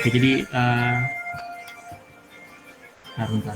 Oke, jadi bentar.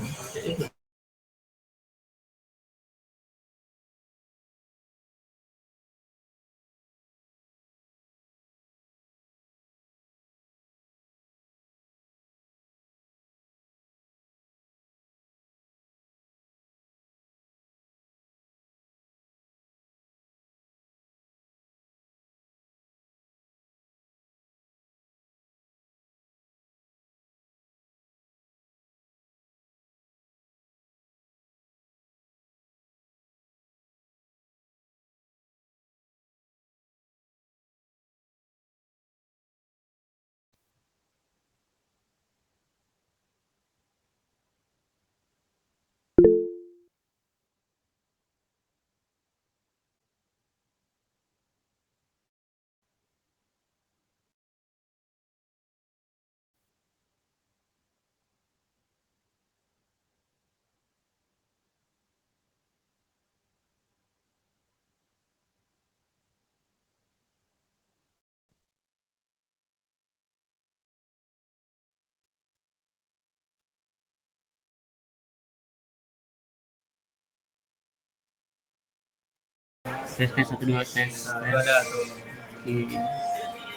Tes tes 1 2 tes. Oke.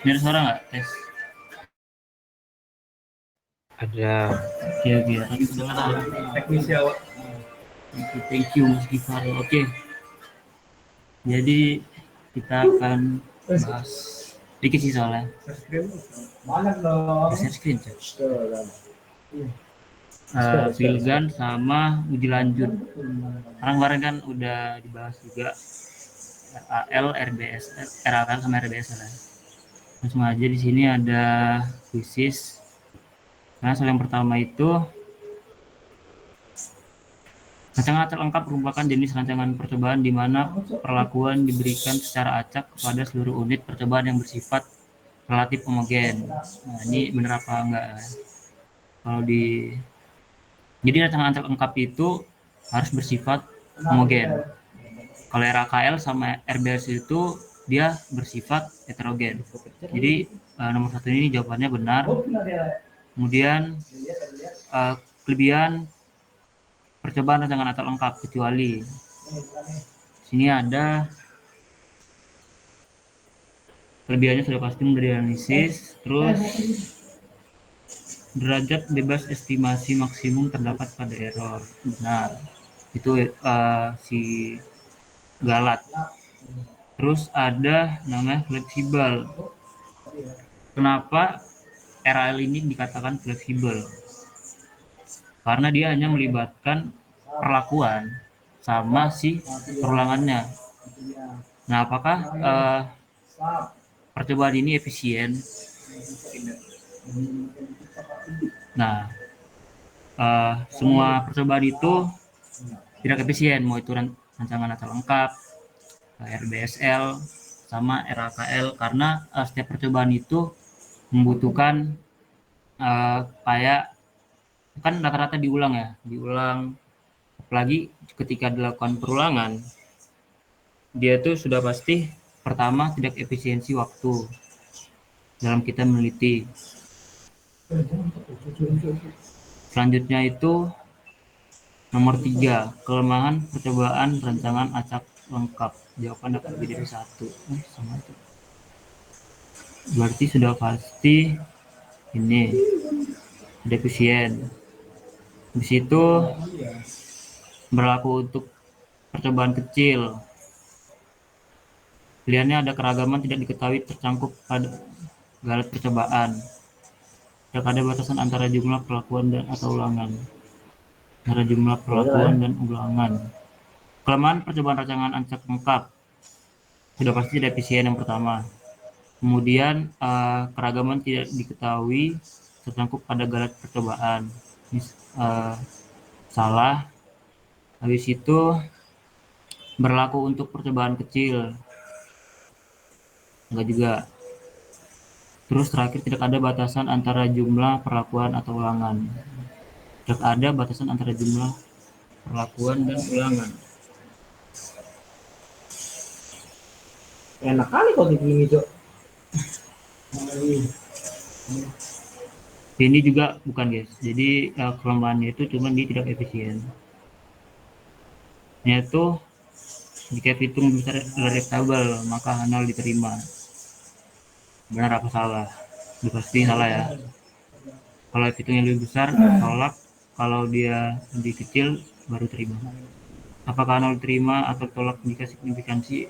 Ini ada suara nggak? Tes. Ada. Oke oke. Tadi kedengeran. Teknisi awak. Thank you Mas Gifar. Oke. Jadi kita akan bahas dikit sih soalnya. Mana dong? Share screen cek. Filgan sama uji lanjut. Bareng-bareng kan udah dibahas juga RAL, RBS, RAL sama RBS lah. Langsung aja di sini ada khusus. Nah, soal yang pertama itu rancangan acak lengkap merupakan jenis rancangan percobaan di mana perlakuan diberikan secara acak kepada seluruh unit percobaan yang bersifat relatif homogen. Nah, ini benar apa enggak? Kalau jadi rancangan acak lengkap itu harus bersifat homogen. Kalau RAKL sama RBS itu dia bersifat heterogen. Jadi nomor 1 ini jawabannya benar. Kemudian kelebihan percobaan rancangan acak lengkap kecuali sini ada kelebihannya sudah pasti dari analisis. Terus derajat bebas estimasi maksimum terdapat pada error. Benar. Itu si Galat. Terus ada namanya fleksibel. Kenapa RAL ini dikatakan fleksibel? Karena dia hanya melibatkan perlakuan sama si perulangannya. Nah, apakah percobaan ini efisien? Nah, semua percobaan itu tidak efisien, mau itu rancangan acak lengkap, RBSL, sama RAKL, karena setiap percobaan itu membutuhkan kayak kan rata-rata diulang, apalagi ketika dilakukan perulangan dia tuh sudah pasti pertama tidak efisiensi waktu dalam kita meneliti. Selanjutnya itu nomor 3, kelemahan percobaan rancangan acak lengkap. Jawaban dapat lebih dari 1. Sama itu. Berarti sudah pasti ini defisien. Di situ berlaku untuk percobaan kecil. Pilihannya ada keragaman tidak diketahui tercangkup pada galet percobaan. Tidak ada batasan antara jumlah perlakuan dan atau ulangan. Antara jumlah perlakuan dan ulangan. Kelemahan percobaan rancangan acak lengkap sudah pasti tidak efisien yang pertama. Kemudian keragaman tidak diketahui tercangkup pada galet percobaan. Ini salah. Habis itu berlaku untuk percobaan kecil. Enggak juga. Terus terakhir tidak ada batasan antara jumlah perlakuan atau ulangan. Tidak ada batasan antara jumlah perlakuan dan ulangan. Enak kali kok begini, Cok. Ini juga bukan guys. Jadi kelemahannya itu cuma dia tidak efisien. Yaitu jika hitung besar dari tabel maka Hanal diterima. Benar apa salah? Itu pasti salah ya. Kalau hitungnya lebih besar tolak. Kalau dia lebih kecil baru terima. Apakah Hanal diterima atau tolak jika signifikansi?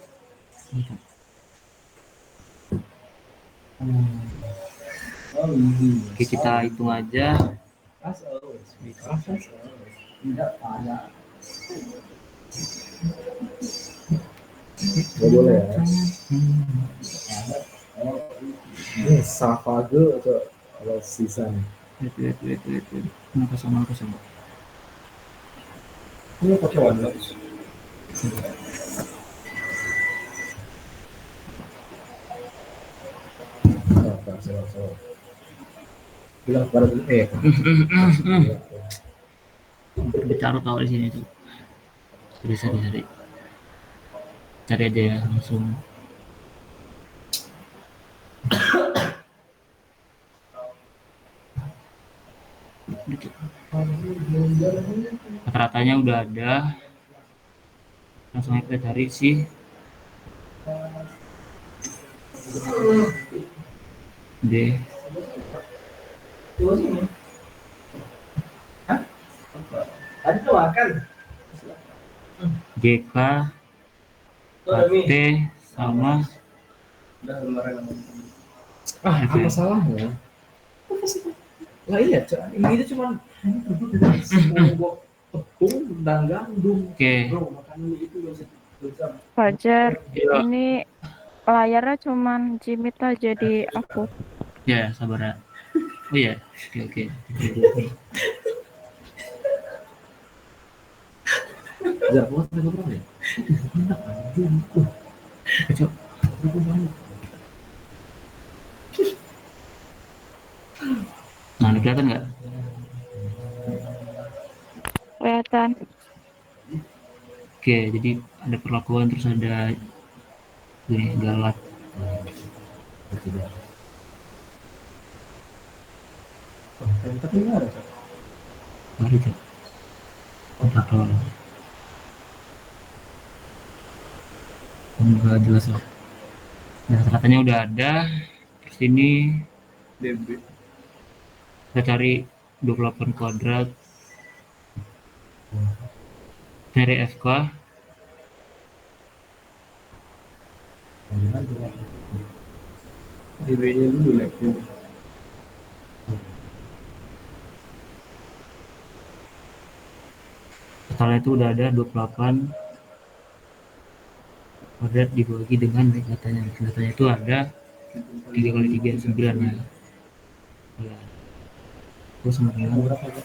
Oke, kita hitung aja. As always. As always. Tidak ada. Gak boleh ya. Ini Savage atau kalau sisanya. Itu. Kenapa sama? Ini pakai warna. Bilang pada Bicara tahu di sini tuh. Bisa. Cari aja ya langsung. Rata-ratanya udah ada. Langsung aja kita cari sih. D. Ada tuh makan. GK KT sama Apa salahnya? Lah iya, ini itu cuma sebuah tepung dan gandum. Oke. Bro, makan itu bisa. Fajar, Iya. ini layarnya cuman jimit aja di aku. Ya, sabar ya. Oh iya. Oke. Ya, buat mereka berapa ya? Enak anjing. Kecil. Nah, ini kelihatan nggak? Kelihatan. Oke, jadi ada perlakuan terus ada ini galat. Tapi nggak ada. Baru cek. Kontak doang. Enggak jelas loh. Nah, katanya udah ada. Terus ini DB. kita cari 28 kuadrat dari FK. DB-nya dulu lah. Totalnya itu udah ada 28 kuadrat dibagi dengan katanya. Katanya itu ada 3 kali 3 9 ya. Ya. Terus sama dengan 84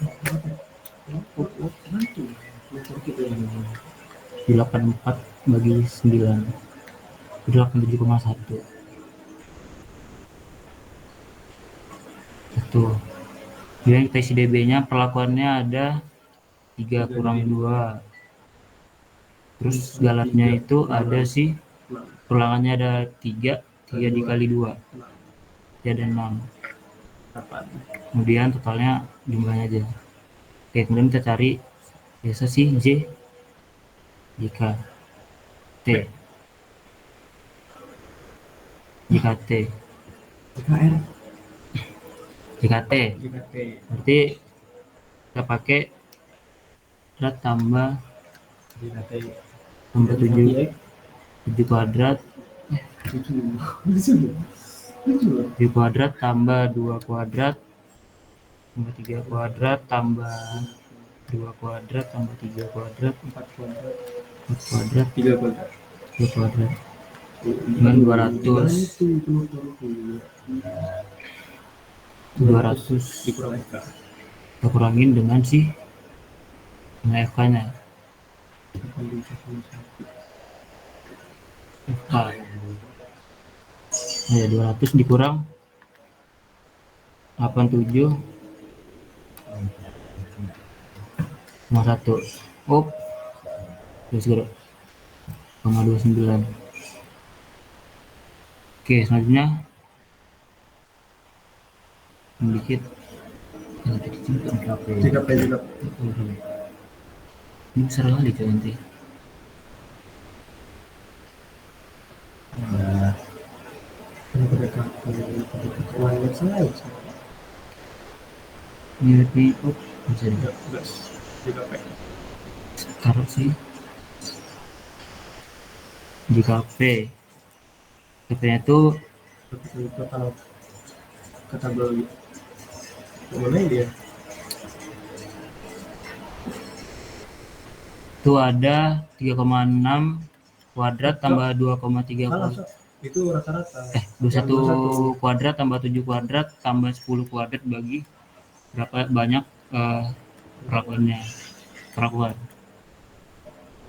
bagi 9 87,1 itu. Kemudian kita isi DB nya perlakuannya ada 3 kurang 2. Terus galatnya itu ada sih, ulangannya ada 3 dikali 2 ya, ada 6. Kemudian totalnya jumlahnya aja. Oke, kemudian kita cari biasa sih jika T JKT berarti kita pakai kuadrat tambah 7 kuadrat 7 kuadrat tambah 2 kuadrat tambah 3 kuadrat tambah 2 kuadrat tambah 3 kuadrat 4 kuadrat 3 kuadrat dengan 200 kita kurangin dengan si FK nya FK ya, 200 dikurang 87,1 terus 0,29. Oke, selanjutnya sedikit JKP. Ini besar kali coy nanti. Kenapa JKP? Lain saya. Mirip oh, bisa di 13 JKP. taruh sih di kafe. Kafenya tuh Total kata beli. Mana dia? tuh ada 3,6 kuadrat tambah 2,3 Salah, kuadrat. itu rata-rata. 21 kuadrat tambah 7 kuadrat tambah 10 kuadrat bagi berapa banyak perlakuan.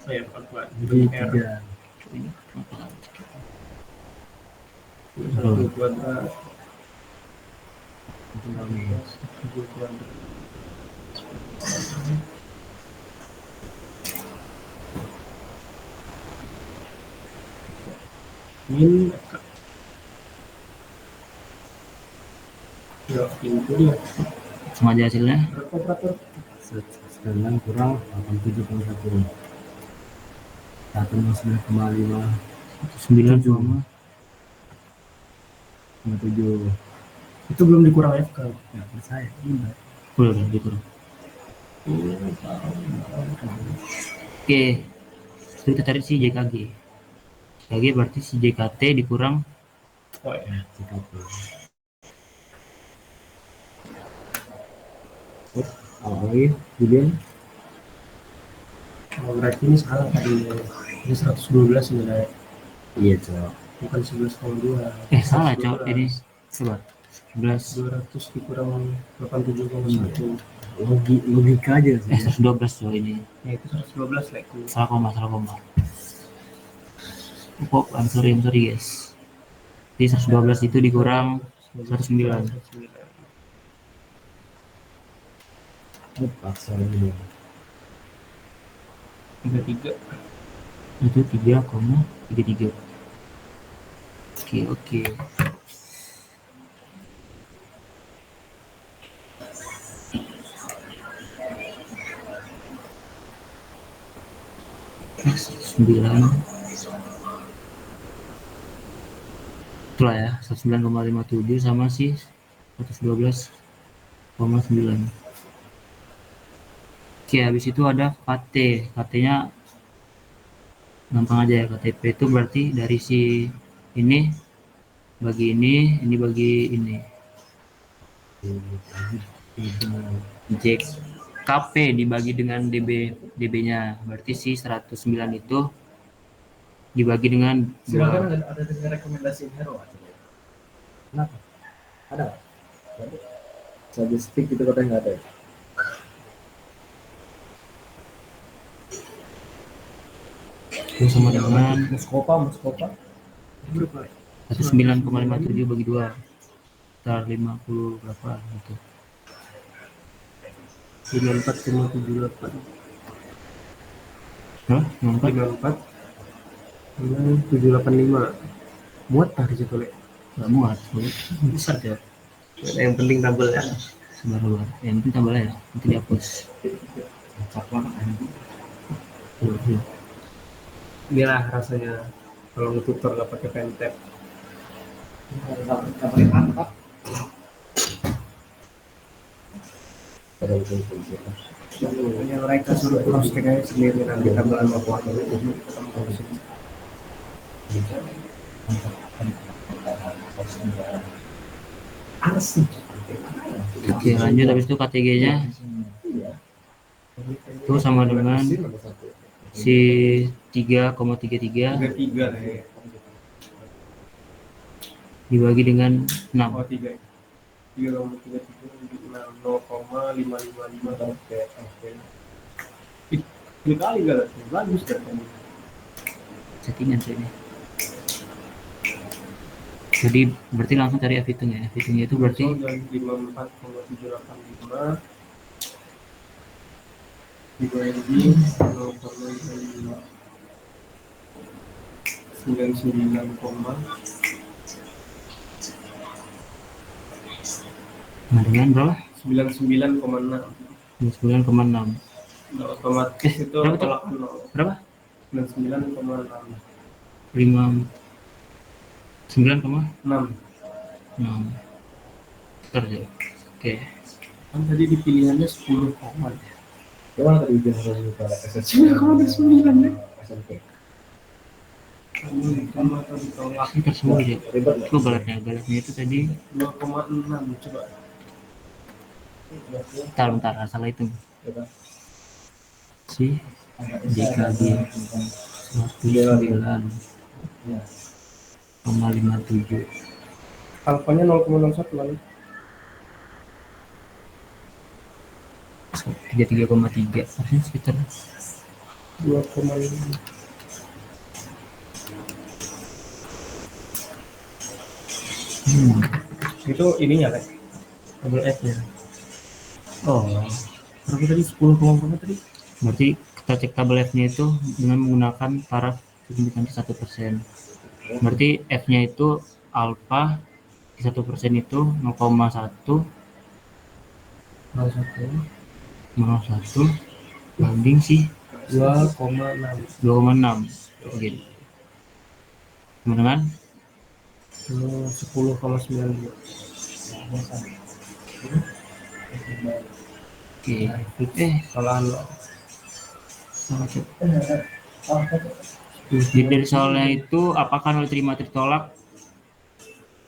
Saya perempuan. Jadi R. 3 1 kuadrat. 7 kuadrat. Ini ya itu dia. Sama aja hasilnya Operator 9 kurang 87,1 1,9,5 9,7 itu belum dikurang FK. nggak percaya ini udah dikurang. Oke, itu kita cari si JKG. JKG berarti si JKT dikurang Oh ya. JKP. Lagi Julian Berarti ini salah tadi. Ini 112 sebenarnya. iya cok Bukan 11,2. salah cok ini coba 11 200 dikurang 87,1. logika aja sih 112 cok ini Ya itu 112 like ku. salah koma oh, I'm sorry guys. Jadi 112 itu dikurang 109. paksa dulu 33. Itu 3,33. Oke. Next 9 itulah ya 19,57 sama si 112,9. Oke, habis itu ada KT. KT-nya gampang aja ya. KTP itu berarti dari si ini bagi ini bagi ini. JKP dibagi dengan DB-nya. Berarti si 109 itu dibagi dengan Silakan ada rekomendasi hero aja. kenapa ada statistik itu katanya nggak ada itu sama dengan Muskopa berapa? 19,57 bagi 2 sekitar 50 berapa gitu. 94,78. Hah? 54 785. Muat tadi situ le. Nggak muat, besar ya. Yang penting tabelnya. Sebar. Yang penting tambahnya ya, nanti dihapus. Inilah rasanya kalau ngetutor nggak pakai pentep. Hanya mereka suruh cross check aja sendiri nanti tabelan apa asik. Oke, lanjut. Habis itu KTG-nya itu sama dengan si 3,33 3 dibagi dengan 6. oh 3 0,555 oke. Ini kali gak bagus kan Settingan sih ini. Jadi berarti langsung cari Avitung ya. Avitungnya itu berarti 54,785 dibagi 0,55 99, nah dengan berapa? 99,6. 99,6. Nah, otomatis itu berapa tuh? tolak 0. Berapa? 99,6. 9,6. 6. Bentar ya. Oke. Kan tadi di pilihannya 10 koma. Gimana tadi ujian harus buka SSC? 9,9 ya. SMP. Kamu ditambah atau ditolak Bentar semua ya. Ribet nggak? Coba galatnya itu tadi. 2,6 coba. Bentar, salah itu. Coba. Si DKB 19,57. Alfanya 0,01 lalu. 33,3. Harusnya sekitar 2,5. Itu ininya kan? Double F ya. Oh, Berapa tadi? 10, berapa tadi? berarti kita cek tabel F-nya itu dengan menggunakan taraf signifikansi 1%. Berarti F-nya itu alfa di 1% itu 0,1 0,1 banding sih 2,6. 2,6 gitu. Sama dengan 10,92. oke. Kesalahan lo. Salah cek. Jadi dari soalnya itu apakah nol terima tertolak?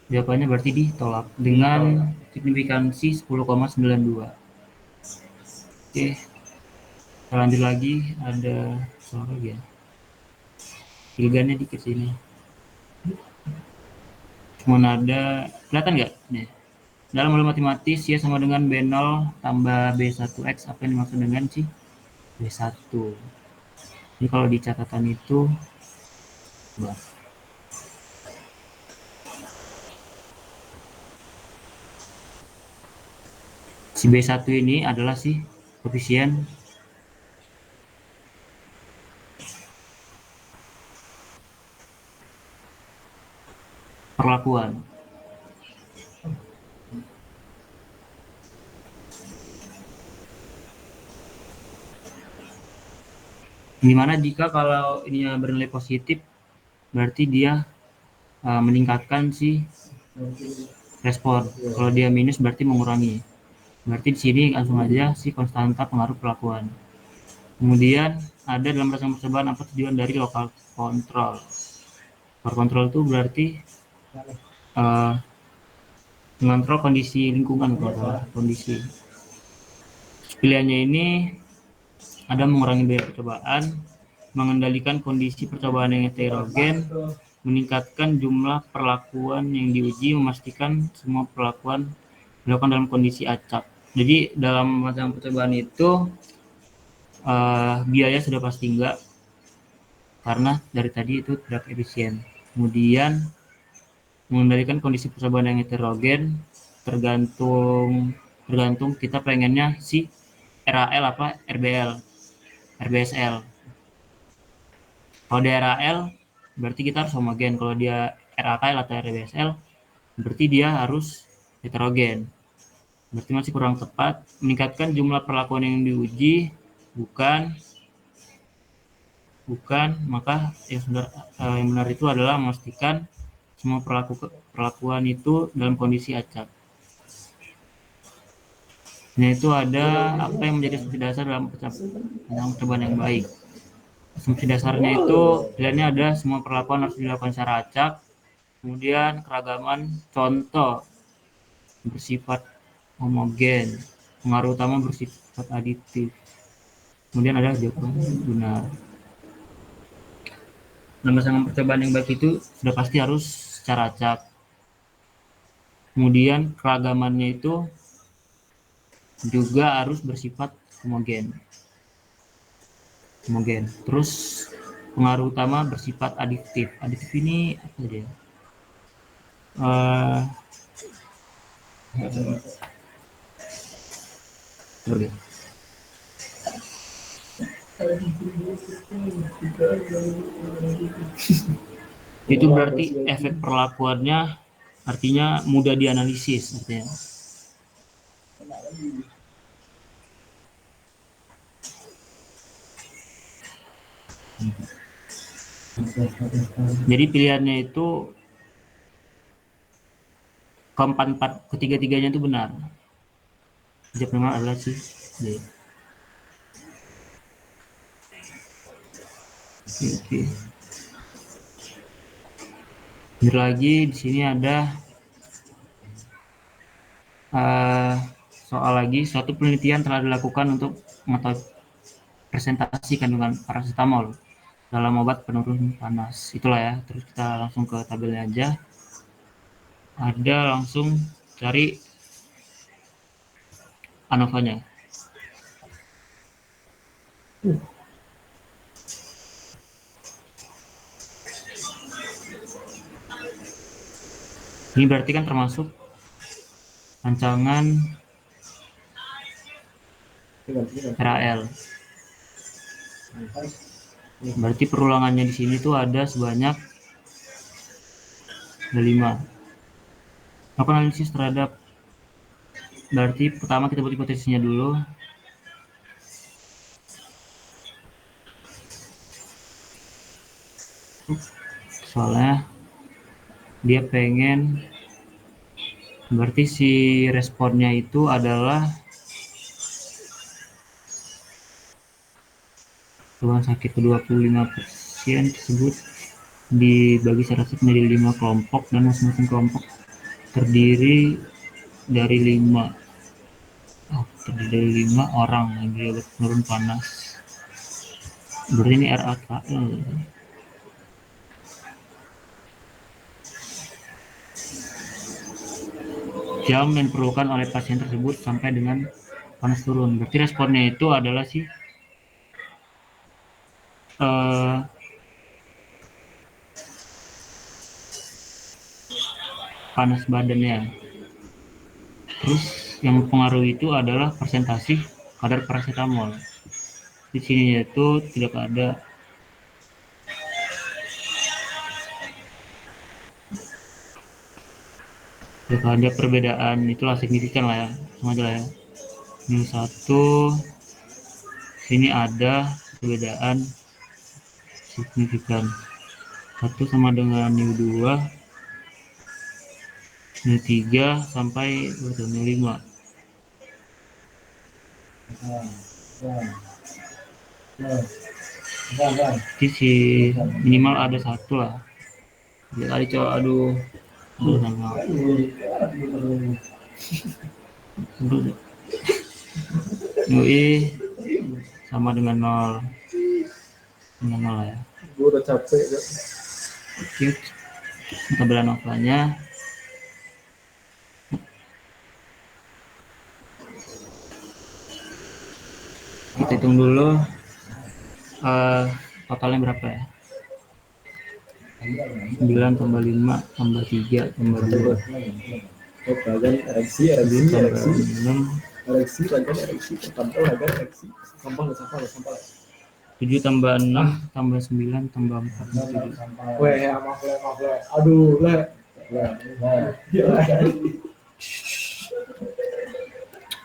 Jawabannya berarti ditolak dengan signifikansi 10,92. Oke. Kita lanjut lagi, ada soal lagi ya. Pilihannya dikit sini. Cuma ada, kelihatan nggak? Nih. Dalam hal matematis, Y sama dengan B0 tambah B1X. Apa yang dimaksud dengan sih? B1. Jadi kalau di catatan itu, coba. Si B1 ini adalah si koefisien perlakuan. Dimana jika kalau ininya bernilai positif, berarti dia meningkatkan si respon. Kalau dia minus berarti mengurangi. Berarti di sini langsung aja si konstanta pengaruh perlakuan. Kemudian ada dalam rangka percobaan apa tujuan dari lokal kontrol. Lokal kontrol itu berarti mengontrol kondisi lingkungan, kondisi. Pilihannya ini ada mengurangi biaya percobaan, mengendalikan kondisi percobaan yang heterogen, meningkatkan jumlah perlakuan yang diuji, memastikan semua perlakuan dilakukan dalam kondisi acak. Jadi dalam macam percobaan itu biaya sudah pasti enggak, karena dari tadi itu tidak efisien. Kemudian mengendalikan kondisi percobaan yang heterogen, tergantung kita pengennya si RAL apa RBSL. Kalau dia RAL berarti kita harus homogen. Kalau dia RAKL atau RBSL berarti dia harus heterogen. Berarti masih kurang tepat. Meningkatkan jumlah perlakuan yang diuji bukan, maka yang benar itu adalah memastikan semua perlakuan itu dalam kondisi acak. Nah, itu ada apa yang menjadi asumsi dasar dalam percobaan yang baik. Asumsi dasarnya itu pilihannya ada semua perlakuan harus dilakukan secara acak, kemudian keragaman contoh bersifat homogen, pengaruh utama bersifat aditif, kemudian ada jawaban benar. Dalam percobaan yang baik itu sudah pasti harus secara acak. Kemudian keragamannya itu juga harus bersifat homogen. Terus pengaruh utama bersifat aditif. Aditif ini apa saja? Itu berarti efek perlakuannya artinya mudah dianalisis artinya. Jadi pilihannya itu keempat-empat, ketiga-tiganya itu benar. Jawab benar adalah si D. Oke. Lanjut lagi, di sini ada soal lagi. Suatu penelitian telah dilakukan untuk mengetahui presentasi kandungan paracetamol dalam obat penurun panas. Itulah ya. Terus kita langsung ke tabelnya aja. Ada langsung cari ANOVA-nya. Ini berarti kan termasuk rancangan RAL. Berarti perulangannya di sini tuh ada sebanyak 5. Melakukan analisis terhadap, berarti pertama kita buat hipotesisnya dulu. Soalnya dia pengen, berarti si responnya itu adalah rumah sakit ke-25% tersebut dibagi secara menjadi 5 kelompok dan masing-masing kelompok terdiri dari 5 orang yang dilakukan penurun panas. Berarti ini RAKL. Jam yang diperlukan oleh pasien tersebut sampai dengan panas turun. Berarti responnya itu adalah si panas badannya. Terus yang mempengaruhi itu adalah persentase kadar paracetamol. Di sini itu tidak ada perbedaan, itulah signifikan lah ya, sama aja lah ya. Minus 1, sini ada perbedaan signifikan. 1 sama dengan mu 2, mu 3 sampai mu 5. Jadi si minimal ada 1 lah. Lihat kali coba, aduh. UI sama dengan 0. Dengan 0 ya. Gue udah capek ya. Oke. Tabel ANOVA-nya. Kita hitung dulu totalnya berapa ya. 9 tambah 5 tambah 3 tambah 2 Ragan ereksi, tambah 6, ereksi, ragan ereksi, tambah ragan ereksi, sampah 7 tambah 6 tambah 9 tambah 4 tambah 7. Weh, ya maaf le, aduh le, gila.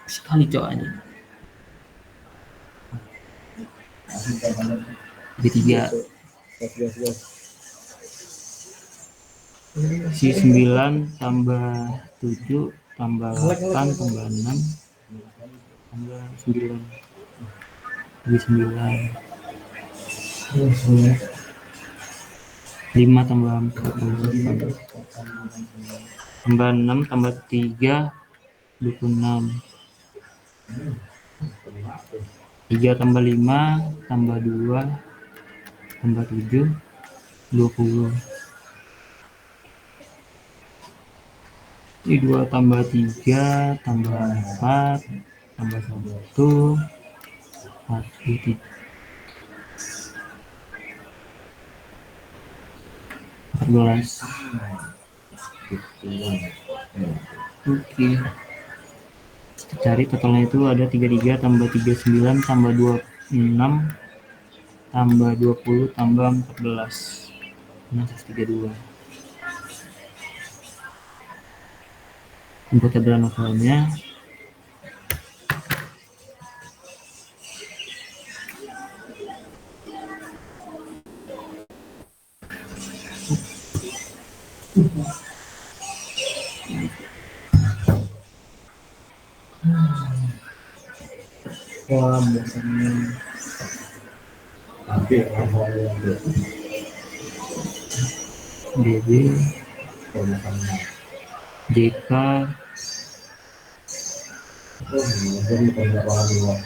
Sekali cok aja. Ketiga. Si 9 tambah 7 tambah 8 tambah 6 tambah 9 lebih 9 5 tambah 4 tambah 6 tambah 3 26 3 tambah 5 tambah 2 tambah 7 20. Ini 2 tambah 3 tambah 4 tambah 1 14. Oke. Kita cari totalnya itu ada 33 tambah 39 tambah 26 tambah 20 tambah 14. Nah, 132. Untuk tabel ANOVA-nya Wah, biasanya. Tapi apa yang DB, JK, jadi banyak orang luar.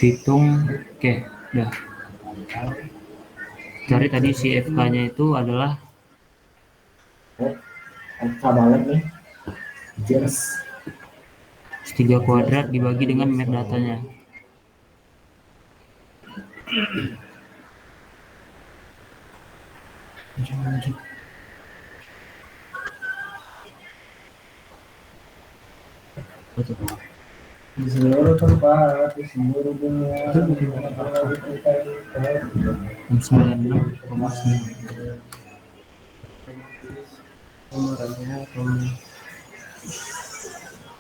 Hitung, oke, udah. Cari tadi si FK-nya itu adalah Angka banget nih. Jelas. 3 kuadrat dibagi dengan map datanya. Di seluruh tempat, di seluruh dunia. 96,9.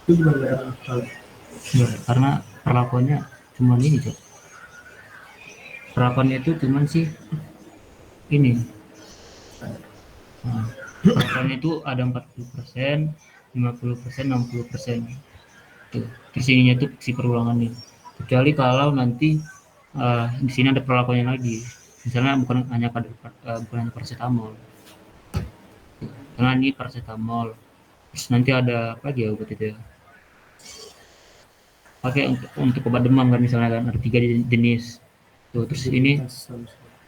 Itu juga Karena perlakuannya cuma ini, Cok. Perlakuannya itu cuman sih ini. Nah, perlakuannya itu ada 40%, 50%, 60%. Tuh, terus ininya itu si perulangan nih. Kecuali kalau nanti di sini ada perlakuannya lagi. Misalnya bukan hanya paracetamol. Karena ini paracetamol. Terus nanti ada apa lagi ya obat itu ya? Pakai untuk obat demam kan, misalnya kan ada 3 jenis. Tuh, terus ini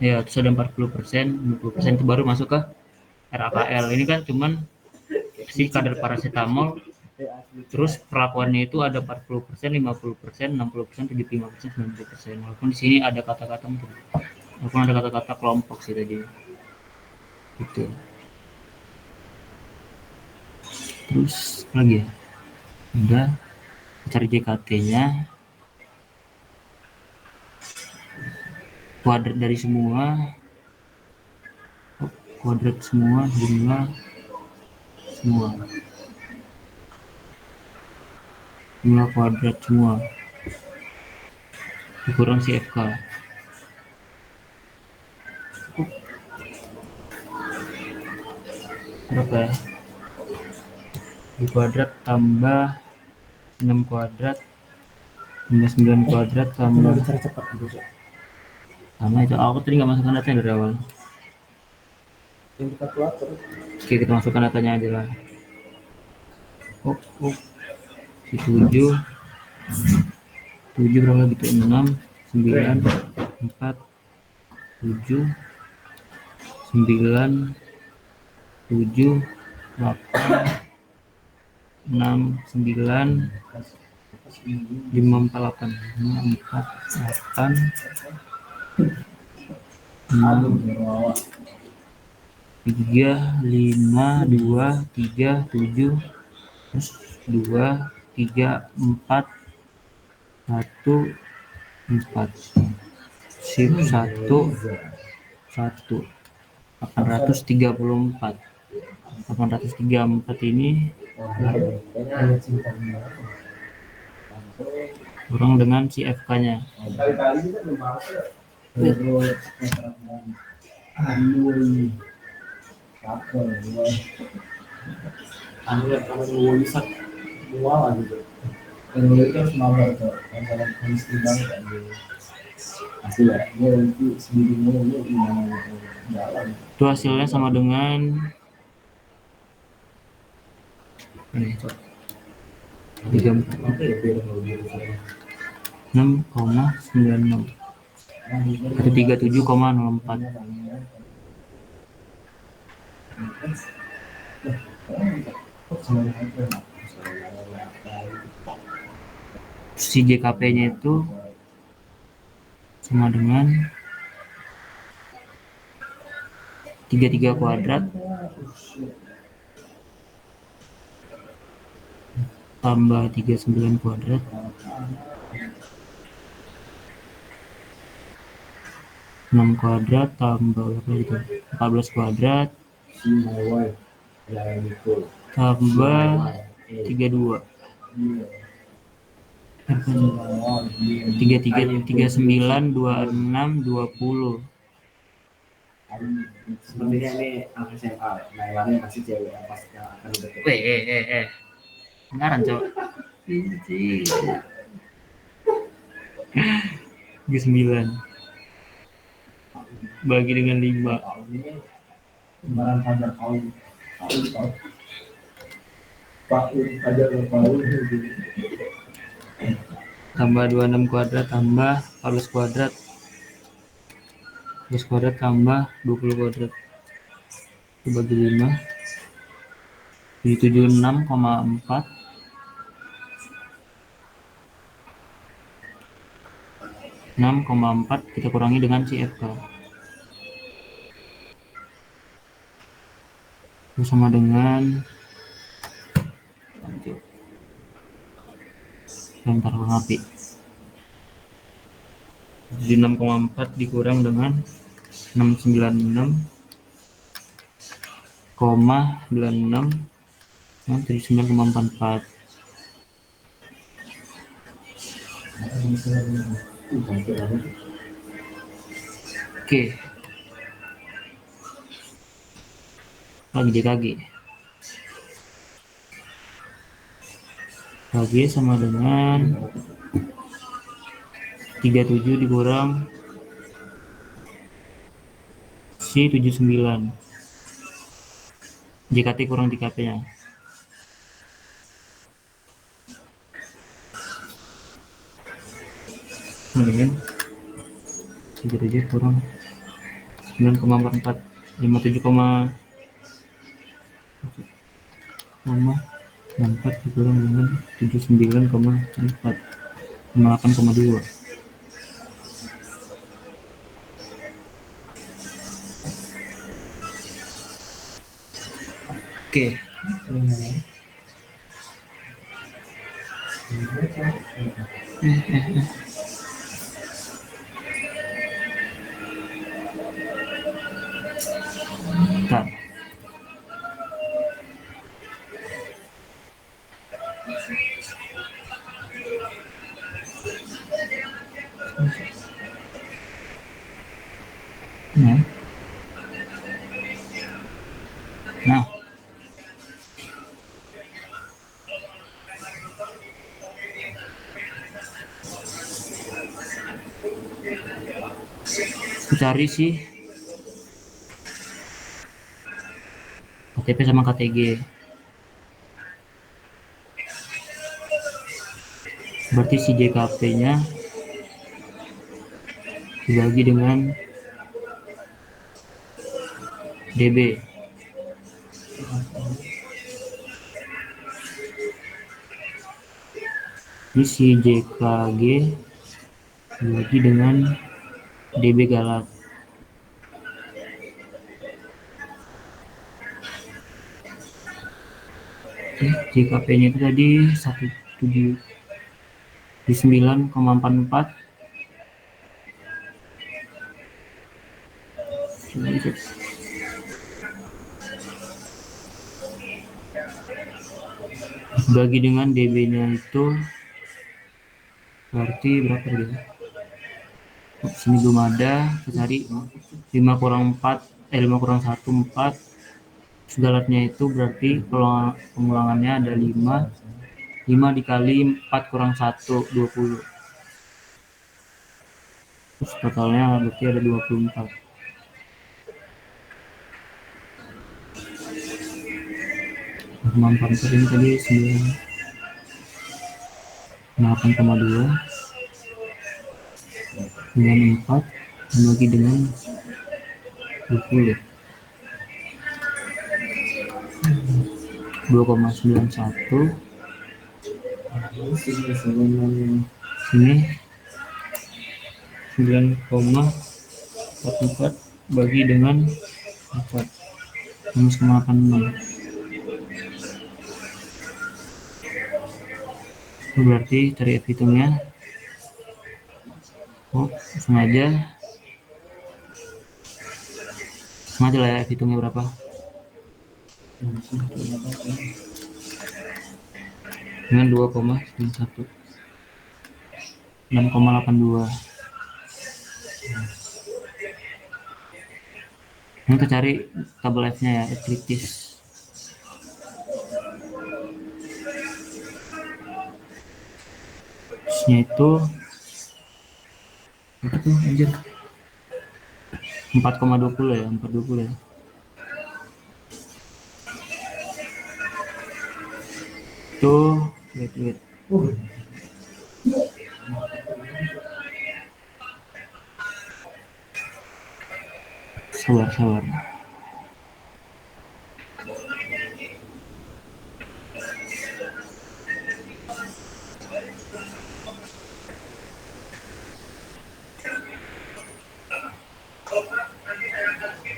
ya terus ada 40%, 50% itu baru masuk ke RAKL. Ini kan cuman si kadar paracetamol, terus perlakuannya itu ada 40%, 50%, 60%, 75%, 90%. Walaupun di sini ada kata-kata walaupun ada kata-kata kelompok sih tadi. Gitu. Terus lagi ya. Udah cari JKT-nya. Kuadrat dari semua. Kuadrat semua, jumlah semua. Jumlah kuadrat semua. Ukuran si FK. Berapa ya? Di kuadrat tambah 6 kuadrat tambah 9 kuadrat tambah cara cepat gitu. sama itu. Aku tadi nggak masukkan datanya dari awal. Yang kita kalkulator. Oke, kita masukkan datanya aja lah. Si 7 berapa gitu? 6, 9, 4, 7, 9, 7, 8, 6, 9, 5, 4, 8, 4, 8, 6, 3, 5, 2, 3, 7, terus 2, 3, 4, 1, 4, sip 1, 1, 834. 834 ini kurang dengan si FK-nya. Kali-kali kita belum masuk. Kalau bisa mual gitu. Kalau itu harus mabar tuh. Kalau harus timbang kan pasti lah. Dia nanti sendirinya dia jalan. Itu hasilnya sama dengan 6,96 atau 37,04. Si JKP-nya itu sama dengan 33 kuadrat tambah 39 kuadrat enam kuadrat tambah berapa itu? 14 kuadrat tambah 32 33 39 26 20 Sepertinya ini anak SMA. Nah, yang lain masih cewek yang pasti yang akan deket. Beneran cok. Ini 9 bagi dengan 5 Tahun ini lebaran Fajar tahun Fajar tahun tambah 26 kuadrat tambah 14 kuadrat 14 kuadrat tambah 20 kuadrat itu bagi 5 76,4 6,4 kita kurangi dengan CFK itu sama dengan bentar api 76,4 dikurang dengan 696,96 nah, 39,44 oke bagi sama dengan 37 dikurang si 79 JKT kurang JKP nya kemudian 37 kurang 9,44 57,4 dikurang dengan 79,4 58,2 oke bentar. Nah, cari sih KTP sama KTG berarti si JKP nya dibagi dengan DB ini si JKG dibagi dengan DB Galat JKP nya itu tadi 9,44 bagi dengan DB nya itu berarti berapa dia sini belum ada kita cari 5 kurang 4 5 kurang 1 4 segalatnya itu berarti pengulangannya ada 5 dikali 4 kurang 1 20 terus totalnya berarti ada 24 44 ini tadi 8,2 dengan 4 dibagi dengan 20 2,91 sini 9,44 bagi dengan 4 -86 itu berarti cari F hitungnya sengaja lah ya F hitungnya berapa dengan 2,91 6,82 Ini kita cari tabel F-nya ya, F-kritis. F-nya itu apa tuh anjir? 4,20 ya, 4,20 ya. Tuh, wait. Sabar.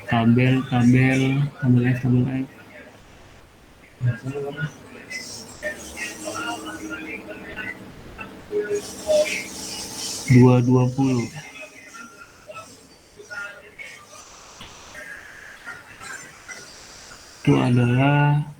Tabel F. 220. Itu adalah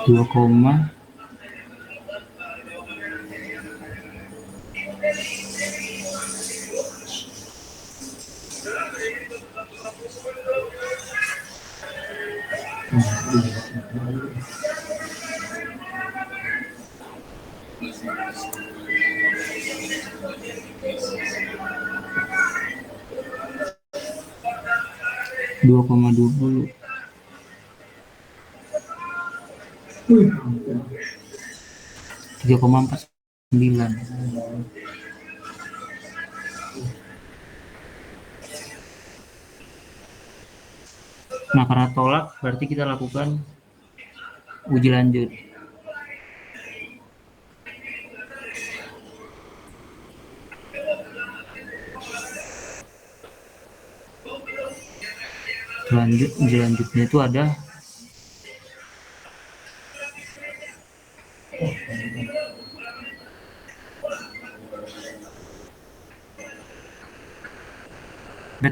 dua koma dua koma 20. 3,49. Nah, karena tolak berarti kita lakukan uji lanjut. Uji lanjutnya itu ada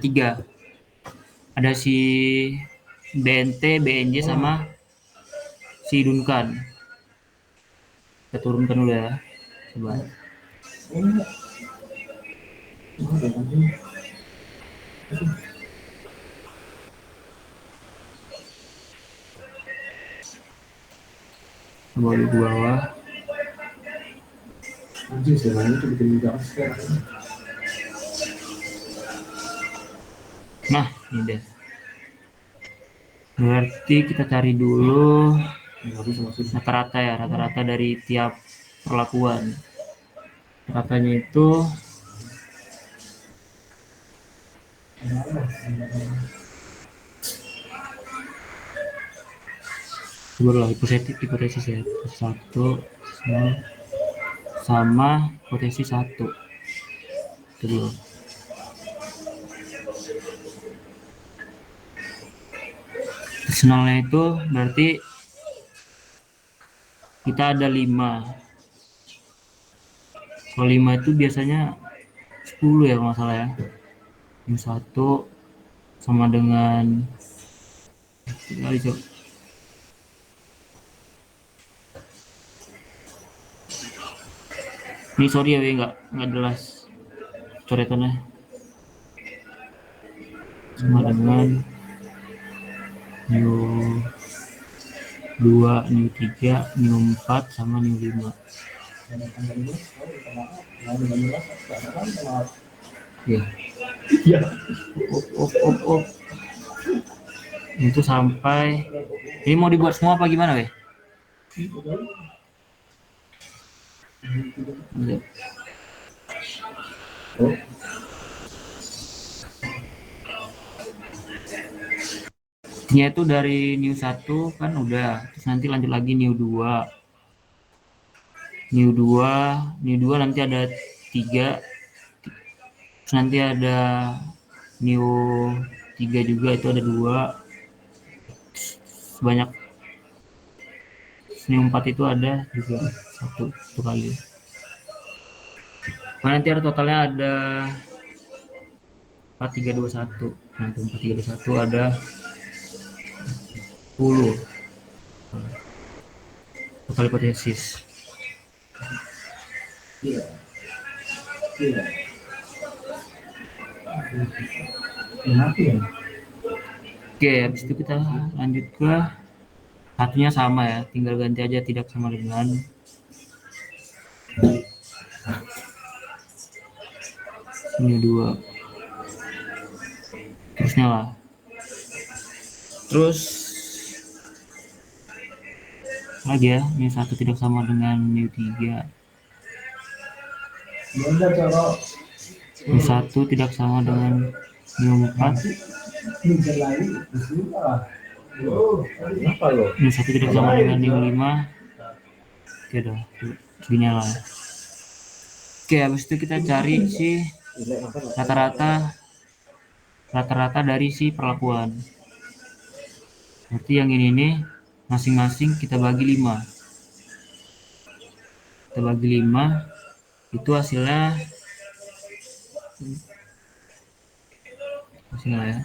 tiga. Ada si BNT, BNJ sama si Duncan. Kita turunkan dulu ya. Coba. Coba di bawah. Anjir, sebenarnya itu bikin mudah sekarang. Nah, ini deh. Berarti kita cari dulu rata-rata dari tiap perlakuan. Ratanya itu coba hipotesis ya, 1 sama hipotesis 1 dulu. Personalnya itu berarti kita ada 5. Kalau 5 itu biasanya 10 ya kalau nggak salah ya. Yang 1 sama dengan kali coba. Ini sorry ya, nggak jelas coretannya. Sama dengan new 2, new 3, new 4 sama new 5. Ya. Op. Itu sampai ini mau dibuat semua apa gimana, weh? Nya itu dari new 1 kan udah, terus nanti lanjut lagi new 2 nanti ada 3, terus nanti ada new 3 juga itu ada 2. Sebanyak New 4 itu ada juga satu kali. Nah, nanti ada totalnya ada 4, 3, 2, 1. Nanti 4, 3, 2, 1 ada 10 total hipotesis. Iya. Iya. Kenapa ya? Oke, habis itu kita lanjut ke satunya sama ya, tinggal ganti aja tidak sama dengan. Ini 2. Terusnya lah. Terus lagi ya, ini 1 tidak sama dengan new 3. Benda cara Ini 1 tidak sama dengan new 4. mikir lagi susah. Kenapa lo? Ini 1 tidak sama dengan new 5. Oke dah, segini lah. Oke, habis itu kita cari si rata-rata dari si perlakuan. Berarti yang ini nih masing-masing kita bagi 5. Kita bagi 5, itu hasilnya ya.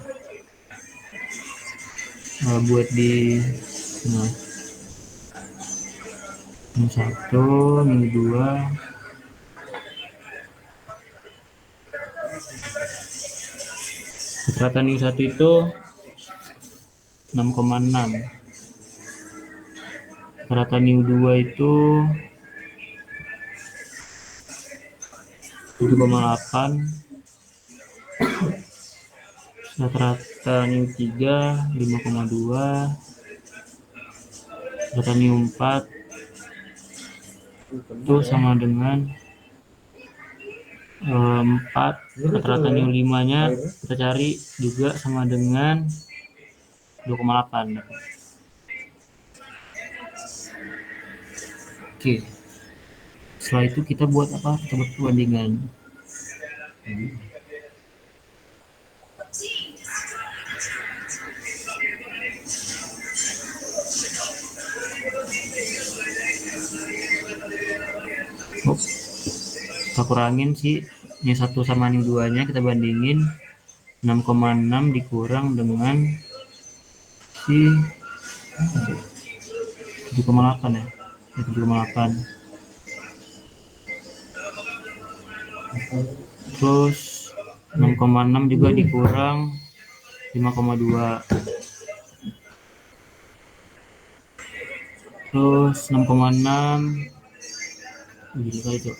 Buat di ini 1, ini 2. Rata new 1 itu 6,6. Rata new 2 itu 7,8. Rata new 3 5,2. Rata new 4 itu sama dengan 4. Rata-rata new 5 nya kita cari juga sama dengan 2,8. Oke, setelah itu kita buat apa? Kita buat perbandingan. Kita kurangin sih ini 1 sama ini 2 nya, kita bandingin 6,6 dikurang dengan si 7,8 ya. 7,8. Terus 6,6 juga dikurang 5,2. Terus 6,6 gini kali itu.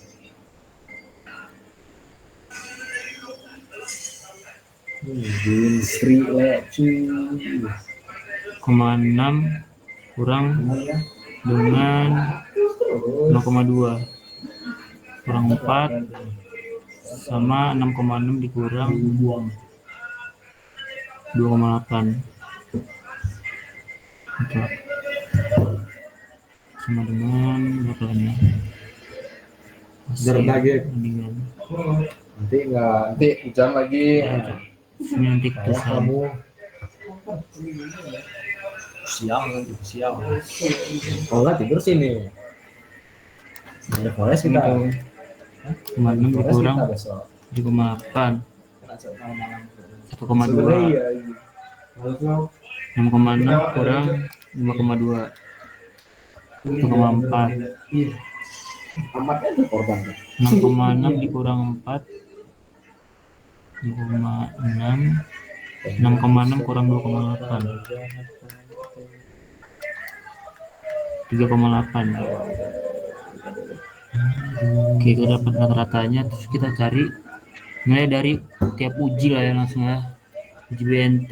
Sri lecu. 6 kurang dengan 0,2 kurang 4 sama 6,6 dikurang 2,8. Oke. Sama dengan berapa ini? Berbagi. Nanti hujan lagi. Ya, ini nanti keputusan. Siang. Oh enggak tidur sini. Ada forest kita. 6 dikurang 7,8 1,2. 6,6 kurang 5,2 1,4. Amatnya itu korban. 6,6 dikurang 4 2,6. 6,6 kurang 2,8 3,8. Oke, kita dapat rata-ratanya. Terus kita cari mulai dari tiap uji lah ya, langsung ya. Uji BNT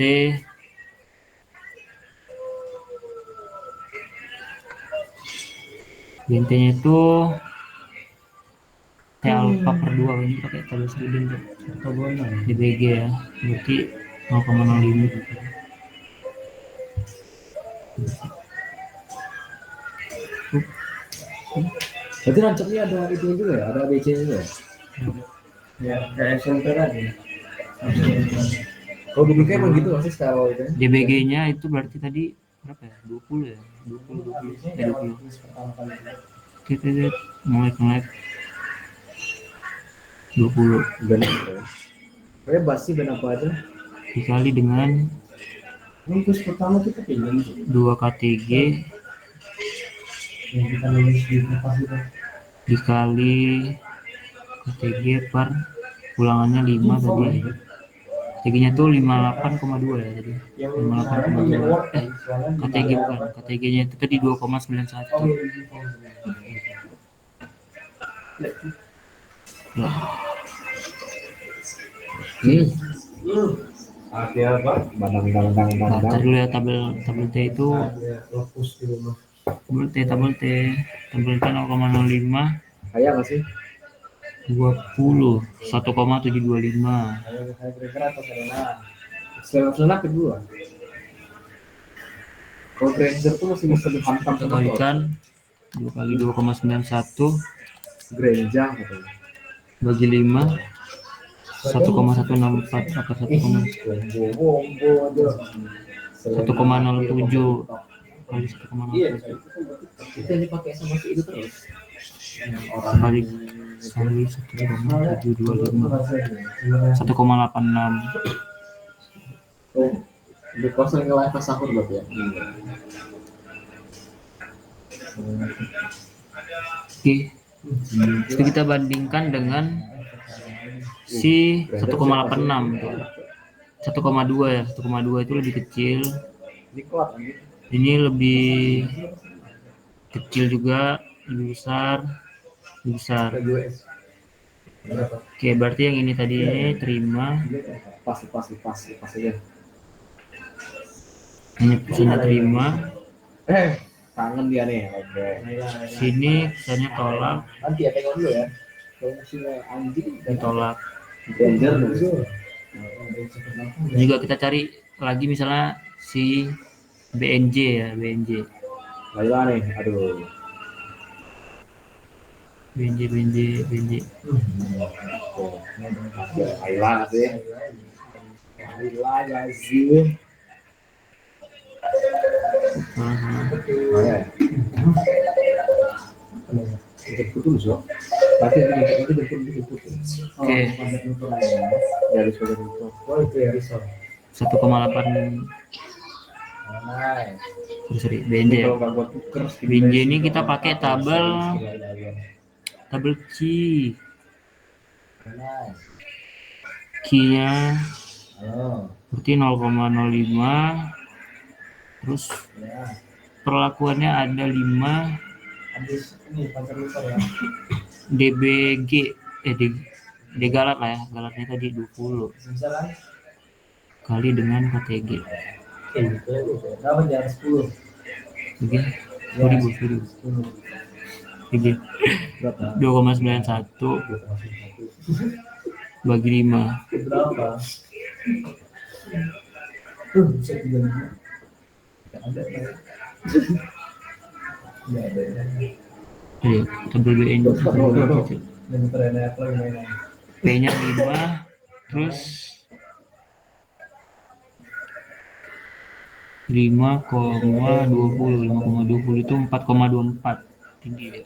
nya itu T alpha per 2. Ini pakai tabel student di BG ya, berarti 0,05 gitu. Berarti rancangnya ada itu juga ya, ada ABC juga ya? Ya, kayak SMP tadi. Kalau dulu kayak emang gitu masih sekarang itu. DBG-nya itu berarti tadi berapa ya? 20 ya? 20. Kita lihat mulai 20 Benar. Kayak basi dan apa aja. dikali dengan Terus pertama kita pinjam 2 KTG yang kita nulis di kertas itu. dikali KTG per ulangannya 5 tadi. KTG-nya tuh 58,2 ya tadi. 58,2. KTG bukan. KTG-nya itu tadi 2,91. Ya. Artinya apa? Nah, ntar dulu ya tabel T itu tabel T 0,05 Kayak nggak sih? 20 1,725. Saya kira atau Selena kedua. Kalau Granger tuh masih bisa dihantam Kita kalikan 2 kali 2,91 Granger katanya. bagi 5 1,164 apa 1,07 kali 1,07 Kita dipakai sama si itu terus. kali 1,725 1,86. Oh, di kosong live pas sahur berarti ya. Oke, itu kita bandingkan dengan si 1,86 tuh. 1,2 ya, 1,2 itu lebih kecil. Ini kuat anjir. Ini lebih kecil juga, lebih besar. Oke, berarti yang ini tadi ini terima. Pas aja. Ini pesannya terima. Kangen dia nih. Oke. Sini pesannya tolak, Nanti ya tengok dulu ya. Kalau musimnya anjing ditolak. Granger dulu. Ini juga kita cari lagi misalnya si BNJ ya, BNJ. Baiklah nih, aduh. BNJ. Baiklah sih. Baiklah sih. Jemput dulu so. Nanti jemput. Oke. Dari sudah jemput. Oh itu ya Rizal. 1,8 sorry, BNJ ya. BNJ ini kita pakai tabel Q-nya berarti 0,05 terus perlakuannya ada 5 DBG D galat lah ya, galatnya tadi 20 kali dengan KTG Oke, 1000 Oke, 2,91 bagi 5 Berapa? Ayo, tabel BN P-nya 5 terus 5,20 itu 4,24 tinggi ya.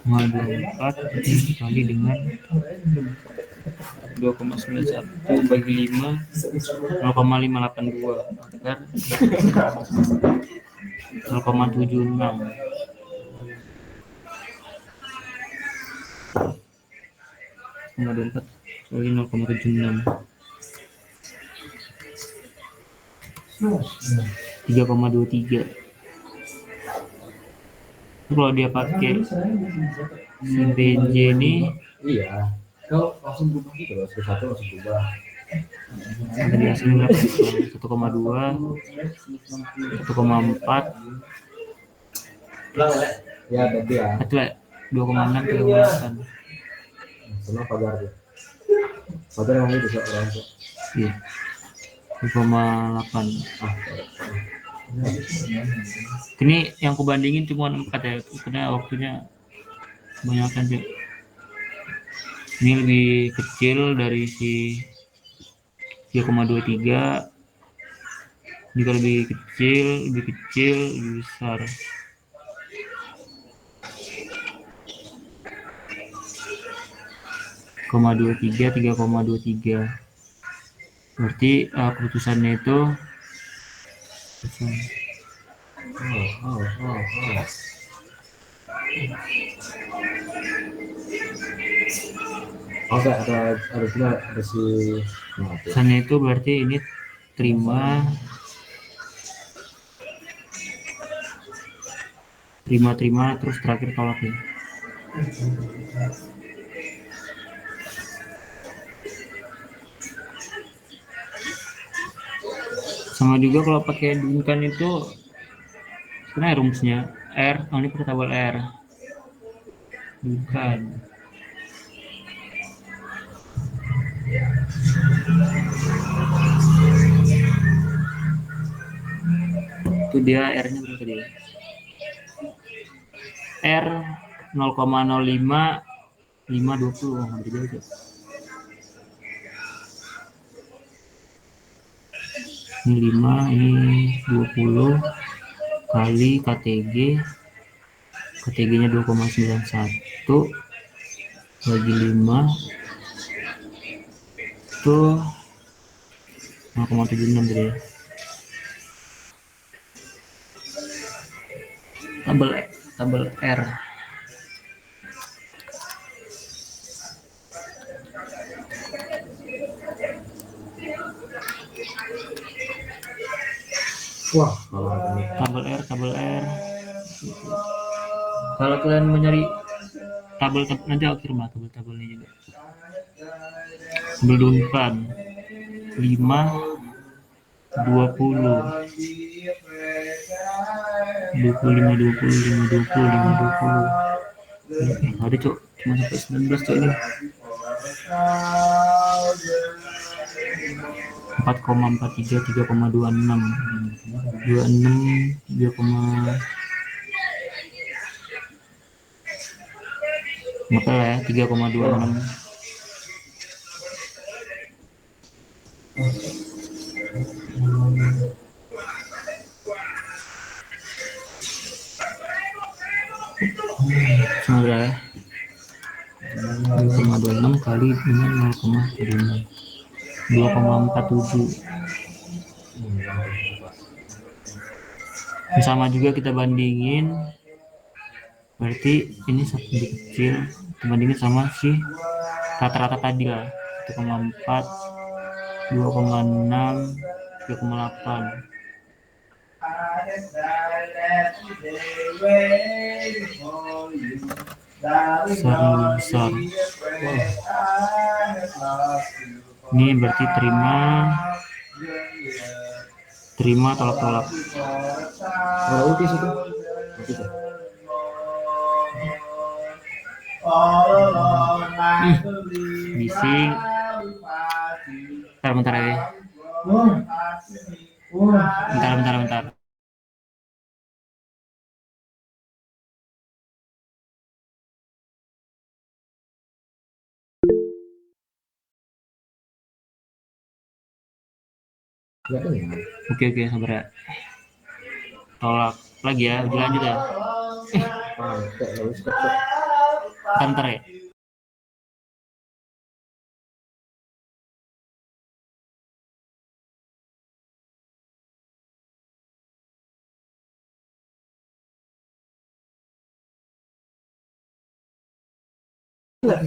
4 dikali dengan 2,91 bagi 5 0,582 agar 0,76 0,24 sorry 0,76 3,23 kalau dia pakai si BJ ini Iya. Kau langsung berubah gitu loh, satu langsung berubah. dari hasilnya 1,2 1,4 Ya tapi ya. itu lah 2,6 3,8 Senang pagar tuh. Pagar yang itu orang tuh. iya 2,8 ini yang kubandingin cuma 4 ya karena waktunya kebanyakan sih Ini lebih kecil dari si 3,23. Jika lebih kecil, lebih besar. Koma 23, 3,23. Berarti keputusannya itu Oke, ada juga ada si keputusannya itu berarti ini terima terus terakhir tolak ya. Sama juga kalau pakai Duncan itu sebenarnya rumusnya R, ini pakai tabel R. Duncan. Itu dia R-nya berapa dia? R 0,05 520 gitu. Ini 5, ini 20 kali KTG-nya 2,91 bagi 5 itu 0,76 gitu ya. Tabel R. wah, tabel R. Kalau kalian mau nyari tabel nanti aku kirim tabelnya juga. Tabel Duncan 5 20 ada cok, cuma sampai 19 cok ini. 4,43 3,26 3, berapa lah ya, 3,26. Semoga ya 2,26 kali dengan 0,76 2,47. Sama juga kita bandingin, berarti ini lebih kecil dibandingin sama si rata-rata tadi lah, 1,4 2,6 3,8. Besar. Ini berarti terima tolak. kalau utis itu Bising. Bentar ya. Bentar. Oke, sabar ya. Tolak lagi ya, uji lanjut ya. Bentar ya.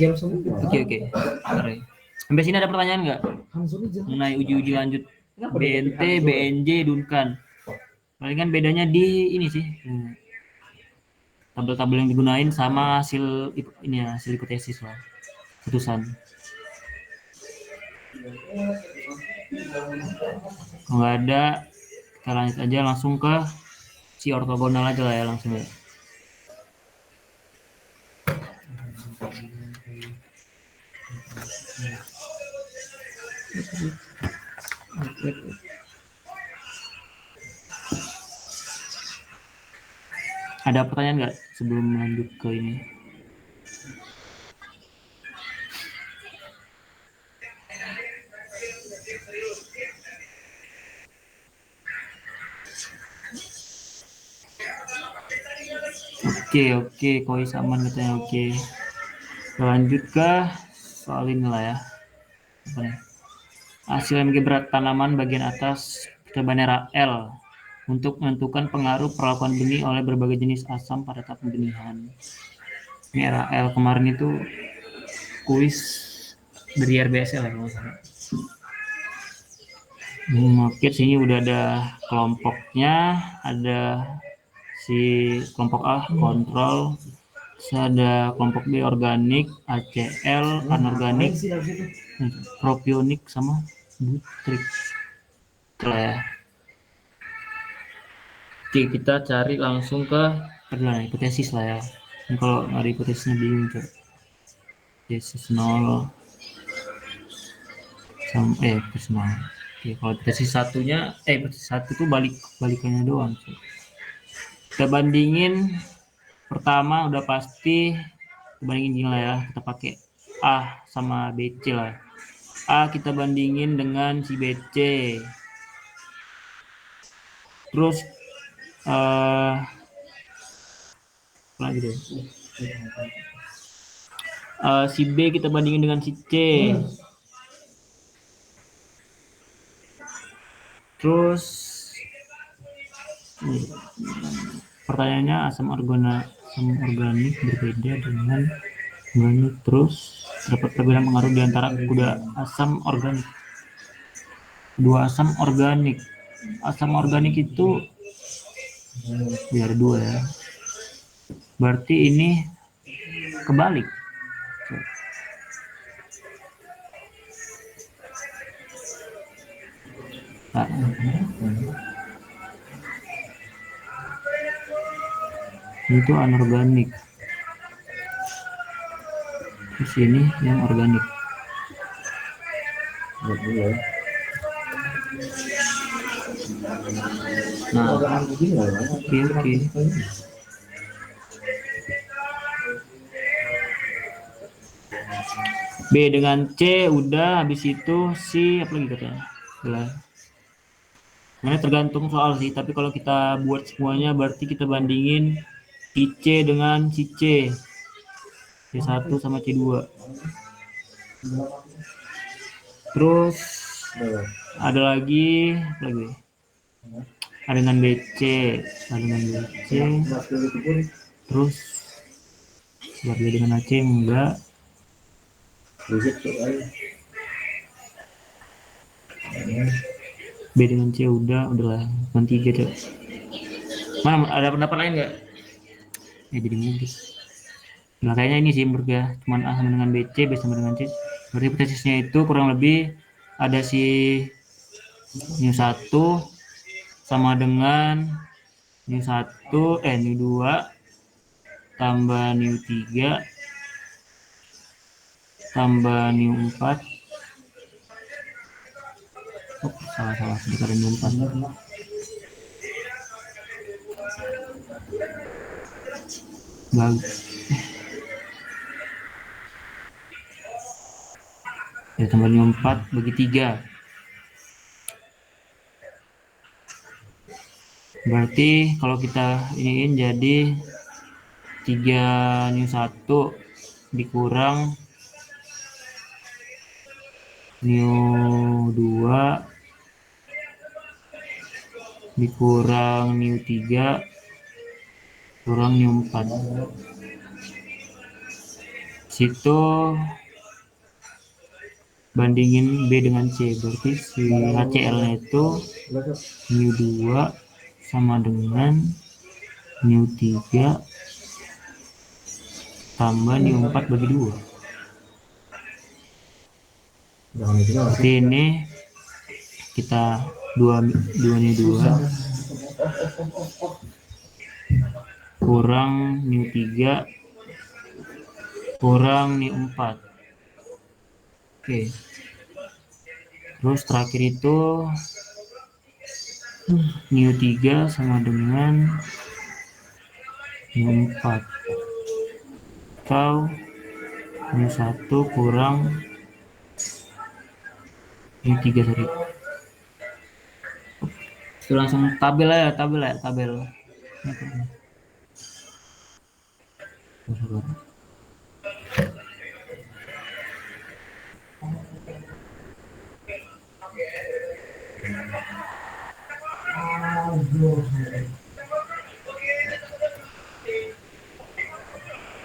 game semua. Oke. Bentar ya. Sampai sini ada pertanyaan nggak mengenai uji lanjut BNT, BNJ, Duncan? Palingan bedanya di ini sih, tabel-tabel yang digunain sama hasil hipotesis lah, putusan. Kalau nggak ada, kita lanjut aja langsung ke si ortogonal aja lah ya, langsung ya. Ada pertanyaan nggak sebelum lanjut ke ini? Oke, Kois aman katanya. Oke. Lanjut ke soal ini lah ya. Apa nih? Hasil MG berat tanaman bagian atas percobaan era L untuk menentukan pengaruh perlakuan benih oleh berbagai jenis asam pada tahap pembenihan. Ini era L kemarin itu kuis dari RBSL ya kalau nggak salah. Oke, sini udah ada kelompoknya, ada si kelompok A kontrol, terus ada kelompok B organik, ACL, anorganik, propionik sama butrik. Itulah ya. Oke, kita cari langsung ke perjalanan hipotesis lah ya. Ini kalau nggak ada hipotesisnya bingung coba. Hipotesis 0 sama hipotesis 0. Oke, kalau hipotesis satunya hipotesis satu tuh balikannya doang. Coba. Kita bandingin pertama udah pasti kita bandingin gini lah ya. Kita pakai A sama BC lah. A kita bandingin dengan si BC. Terus lagi deh. Si B kita bandingin dengan si C. Terus pertanyaannya asam organik berbeda dengan organik. Terus terdapat perbedaan pengaruh di antara kedua asam organik. Dua asam organik. Asam organik itu biar dua ya. Berarti ini kebalik. Nah, itu anorganik. Terus ini yang organik. Nah, oke. B dengan C udah, habis itu C apa lagi katanya? Sebenarnya tergantung soal sih, tapi kalau kita buat semuanya berarti kita bandingin si C dengan si C. C1 sama C2. Terus ada lagi apa lagi? Ada dengan BC, terus berbeda dengan AC enggak. B dengan C udahlah nanti tiga. Mana ada pendapat lain nggak? Jadi mungkin. Nah kayaknya ini sih menurut ya, cuman A sama dengan BC, B sama dengan C. Berarti hipotesisnya itu kurang lebih ada si nu 1 sama dengan nu 1 nu 2 tambah nu 3 tambah nu 4. Salah sekitar nu 4. Ya tambah nu 4 bagi 3. Berarti kalau kita iniin jadi 3 nu 1 dikurang nu 2 dikurang nu 3 kurang nu 4. Situ bandingin B dengan C, berarti si HCl-nya itu nu 2 sama dengan nu 3 tambah nu 4 bagi 2. Berarti ini kita 2 nu 2 kurang nu 3 kurang nu 4. Oke. Terus terakhir itu nu 3 sama dengan nu 4 atau nu 1 kurang nu 3 sorry. Itu langsung tabel.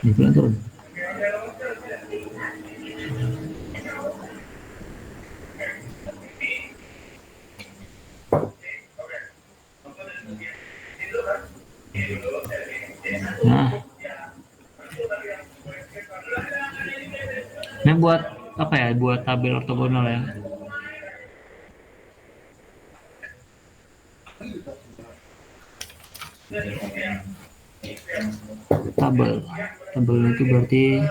Itu turun. Nah, ini buat apa ya? Buat tabel ortogonal ya. Tabel itu berarti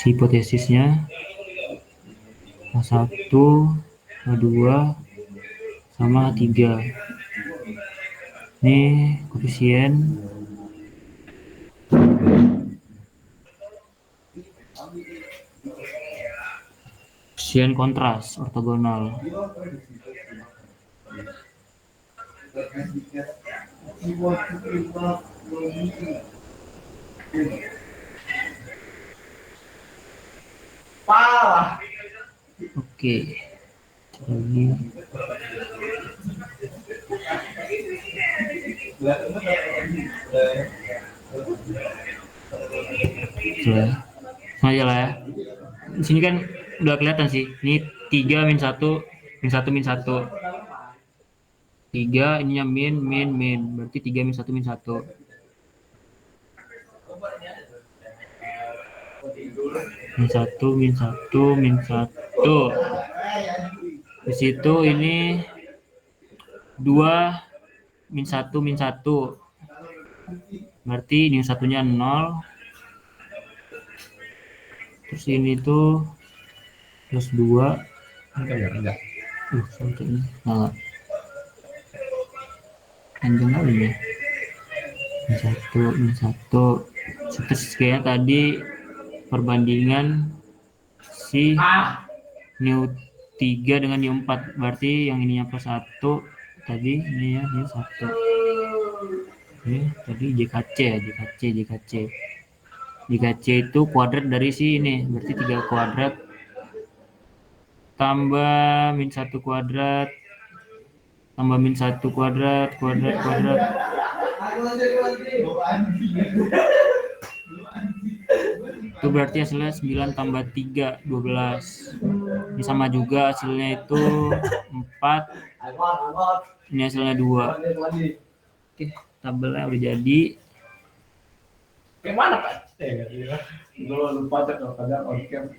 hipotesisnya A1, A2 sama A3. Ini koefisien kontras ortogonal. Oke. Lagi. Aja lah ya. Di sini kan udah kelihatan sih. Ini 3 min 1 min 1 min 1. 3 ininya min. Berarti 3 min 1 min 1. Min 1 min 1 min 1. Di situ ini 2 min 1 min 1. Berarti ini satunya 0. Terus ini tuh plus 2. Enggak. Sampai ini. Nah. Panjang kali ya. Min 1. Terus kayak tadi perbandingan si new 3 dengan new 4. Berarti yang ininya plus 1. Tadi ini ya, ini 1. Oke, tadi JKC ya, JKC itu kuadrat dari si ini, berarti 3 kuadrat tambah min 1 kuadrat tambah min 1 kuadrat. Itu berarti hasilnya 9 tambah 3, 12. Ini sama juga hasilnya itu 4. Ini hasilnya 2. Oke, tabelnya udah jadi. Kayak mana Pak? Lupa kalau kadang on-cam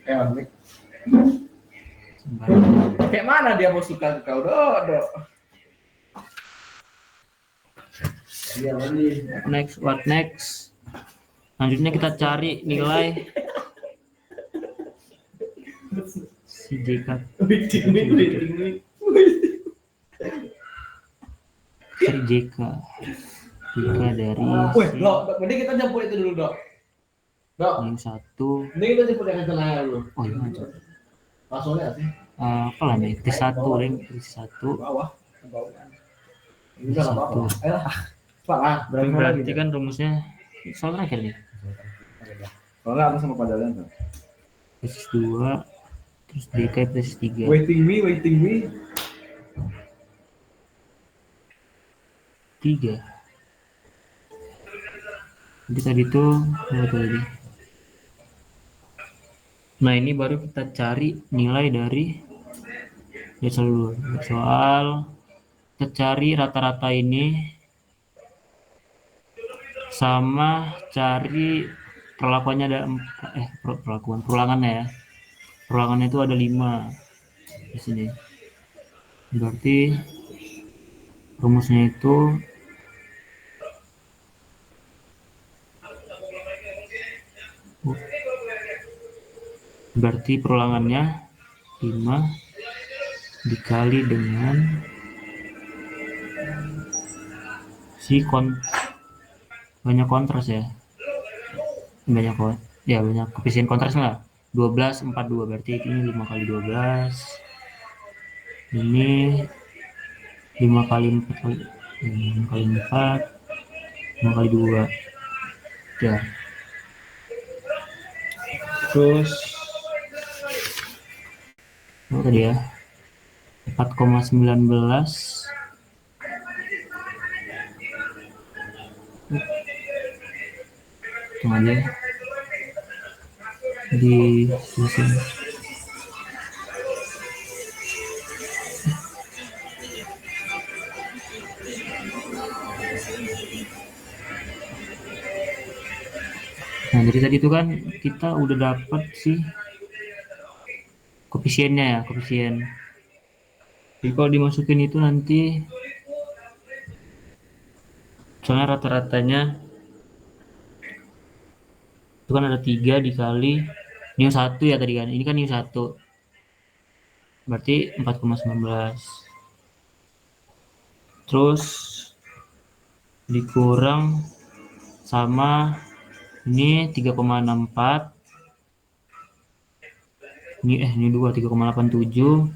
kayak mana dia mau suka kau do. What next? Selanjutnya kita cari nilai si JK. Dari JK dari Mending kita jemput itu dulu, Dok. yang 1. Mending kita jemput yang kenal dulu. Oh iya, lanjut. Langsungnya sih. Apa lah nih? T1, T1. Bawah. Ini T1. apa? Berarti kan rumusnya soal terakhir nih. Kalau nggak aku sama padahal tuh. Tesis 2 terus DK tesis 3. Waiting me. 3. Jadi tadi tuh apa tadi? Nah, ini baru kita cari nilai dari soal. Kita cari rata-rata ini sama cari perlakuannya ada perulangannya ya. Perulangannya itu ada 5 di sini. Berarti rumusnya itu berarti perulangannya 5 dikali dengan banyak kontras ya. Banyak koefisien kontras lah. 12, 42 berarti ini 5 kali 12 Ini 5 kali 4 kali 5 kali 4 5 kali 2 ya. Terus apa tadi ya, 4,19 hitung aja di sini. Nah, jadi tadi itu kan kita udah dapat sih koefisiennya ya, koefisien. Jadi kalau dimasukin itu nanti, soalnya rata-ratanya itu kan ada 3 dikali new 1 ya tadi kan. Ini kan new 1. Berarti 4,19. Terus dikurang sama ini 3,64. Ini 2 3,87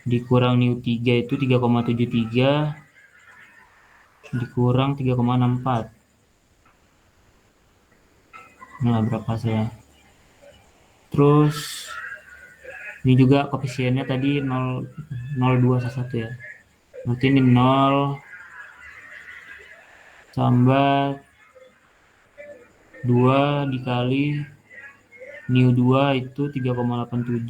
dikurang new 3 itu 3,73 dikurang 3,64. Nah, berapa hasilnya? Terus ini juga koefisiennya tadi 0,0211 ya. Berarti ini 0 tambah 2 dikali new 2 itu 3,87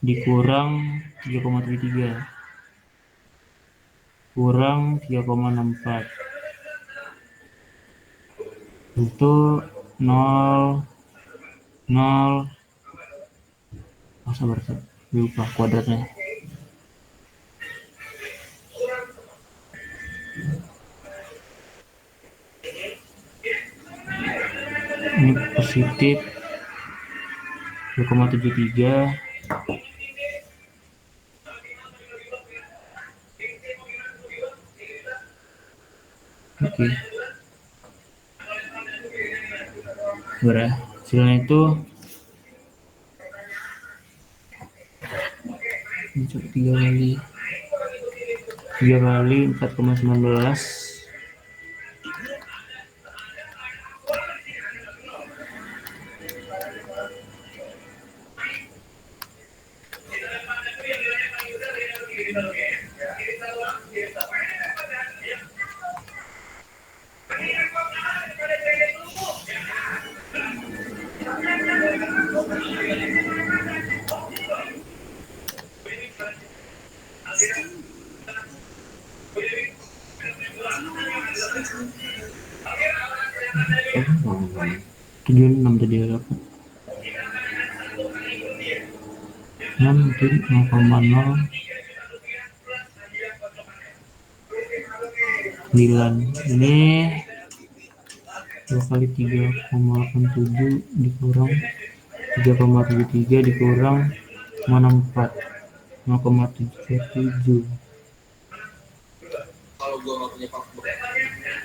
dikurang 3,73 kurang 3,64 itu 0 sabar lupa kuadratnya. Ini positif 2,73. Oke. Hasilnya itu 3 kali 4,19 76 tadi dapat 6 itu 0,0 9. Ini 2 kali 3,87 dikurang 3,73 dikurang 0,64 0,77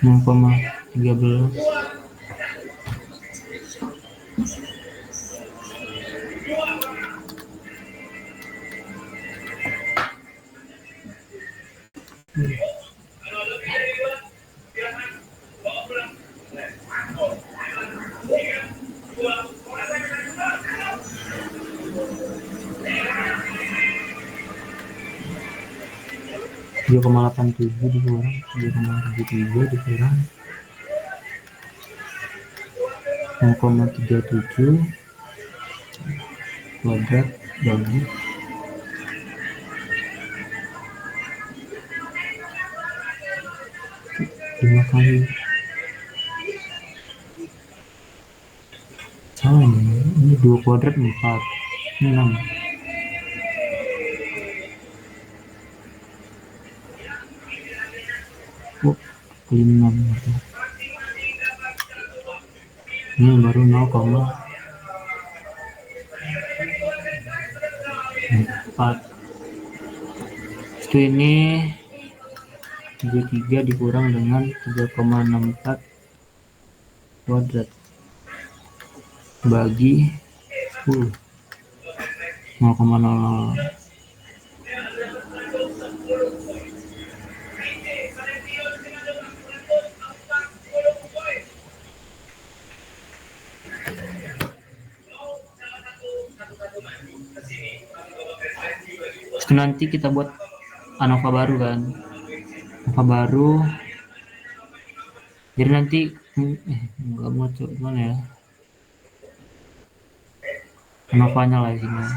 0,13 3,87 dikurang 3,73 dikurang 0,37 kuadrat bagi 5 kali salah ini 2 kuadrat 4 ini 6 kali 6 gitu. Ini baru 0,4 itu ini 33 dikurang dengan 3,64 kuadrat bagi 10 0,00. Itu nanti kita buat ANOVA baru kan. ANOVA baru. Jadi nanti nggak mau coba gimana ya? ANOVA-nya lah di sini.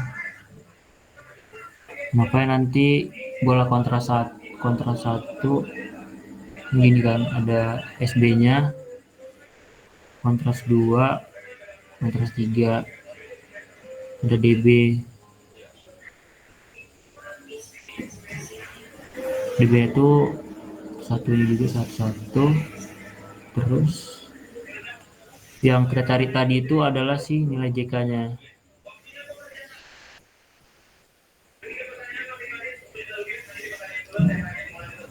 Makanya nanti bola kontra satu gini kan, ada SB-nya, kontras 2, kontras 3, ada DB. DB itu satu ini juga satu. Terus yang kita cari tadi itu adalah si nilai JK-nya.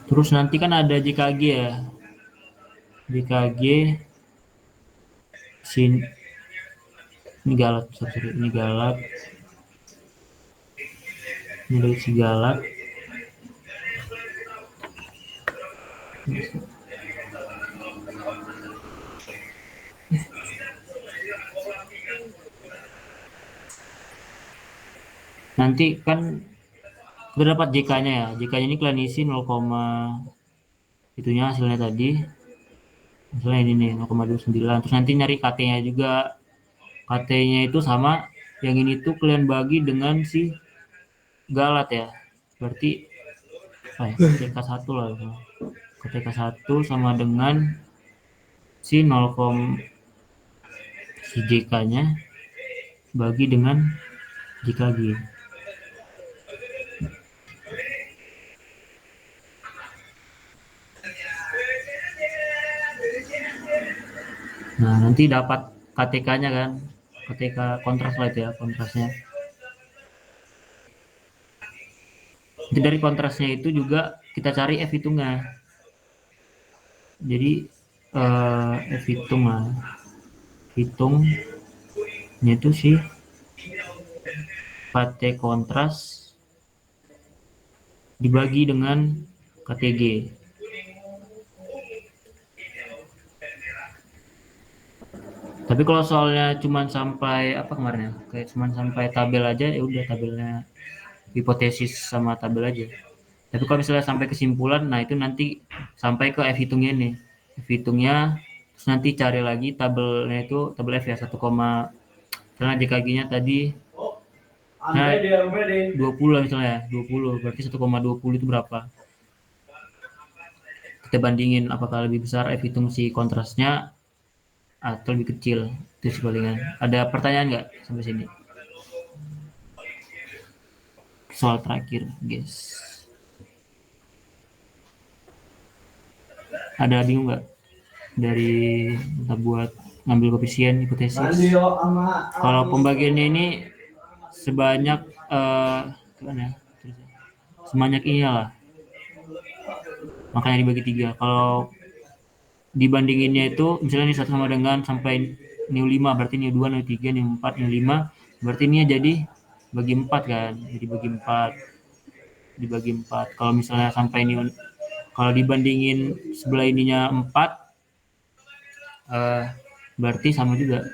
Terus nanti kan ada JKG ya. JKG ini Galat, ini Galat. Nilai si Galat. Nanti kan kita dapat JK-nya ya. JK-nya ini kalian isi 0, itunya hasilnya tadi. Hasilnya ini nih 0,29. Terus nanti nyari KT-nya juga. KT-nya itu sama yang ini tuh kalian bagi dengan si Galat ya. Berarti KTK1 lah. KTK1 sama dengan si 0, si JK-nya bagi dengan JKG. Nah, nanti dapat KTK-nya kan. KTK kontras lah itu ya, kontrasnya. Jadi dari kontrasnya itu juga kita cari F hitungnya. Jadi F hitung lah. Hitungnya itu si KT kontras dibagi dengan KTG. Tapi kalau soalnya cuman sampai apa kemarin ya, kayak cuman sampai tabel aja, ya udah tabelnya hipotesis sama tabel aja. Tapi kalau misalnya sampai kesimpulan, nah itu nanti sampai ke F hitungnya nih. F hitungnya, terus nanti cari lagi tabelnya itu tabel F ya 1, karena JKG-nya tadi nah, 20 misalnya, 20 berarti 1,20 itu berapa? Kita bandingin apakah lebih besar F hitung si kontrasnya atau lebih kecil. Itu sih palingan. Ada pertanyaan nggak sampai sini? Soal terakhir, guys. Ada bingung nggak dari kita buat ngambil koefisien hipotesis? Kalau pembagiannya ini sebanyak sebanyak inilah. Makanya dibagi 3. Kalau dibandinginnya itu misalnya ini 1 sama dengan sampai new 5, berarti new 2, new 3, new 4, new 5, berarti ini jadi bagi 4 kan, jadi dibagi 4. Kalau misalnya sampai new, kalau dibandingin sebelah ininya 4, berarti sama juga,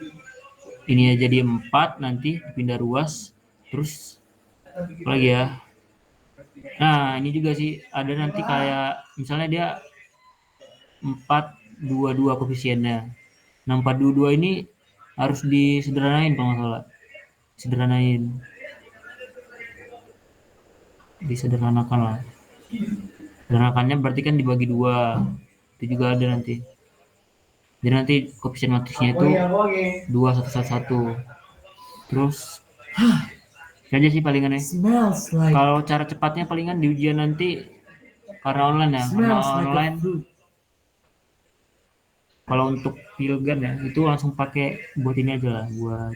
ininya jadi 4, nanti pindah ruas, terus apa lagi ya, nah ini juga sih ada nanti kayak misalnya dia 422 koefisiennya. Nah 422 ini harus disederhanain kalau nggak salah. Disederhanakan lah. Sederhanakannya berarti kan dibagi 2. Itu juga ada nanti. Jadi nanti koefisien matriksnya itu 2, 1, 1, 1. Terus itu aja sih palingannya. Kalau cara cepatnya palingan di ujian nanti karena online ya. Karena online. Kalau untuk Pilgan ya itu langsung pakai buat ini aja lah, buat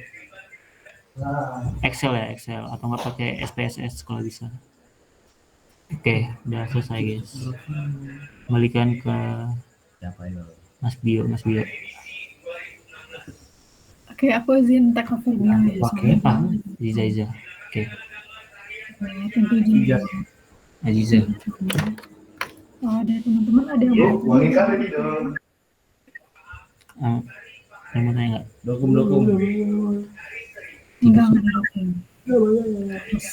Excel atau nggak pakai SPSS kalau bisa. Oke, udah selesai guys. Kembalikan ke Mas Bio. Oke, aku izin take over dulu ya. Oke, Iza. Oke. Thank you juga. Aziza. Ada teman-teman ada yang mau Uangin kan lagi dong. Yang mau tanya nggak? Dokum. enggak ada dokum. Terus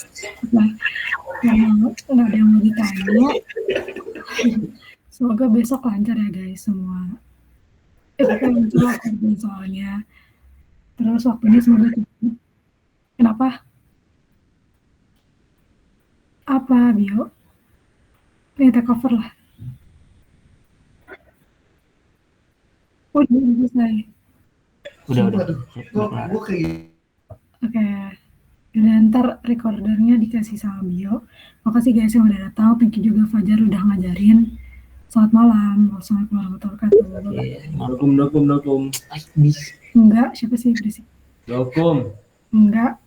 karena nggak ada yang mau ditanya, semoga besok lancar ya guys semua. Kita lancar waktunya soalnya. Terus waktunya semoga cukup. Kenapa? Apa Bio? Ini take over lah. Oh, udah selesai. Udah. Gue kayak Oke. Dan ntar recordernya dikasih sama Bio. Makasih guys yang udah datang. Thank you juga Fajar udah ngajarin. Selamat malam. Wassalamualaikum warahmatullahi wabarakatuh. Dokum. Bis. Enggak, siapa sih berisik? Dokum. Enggak.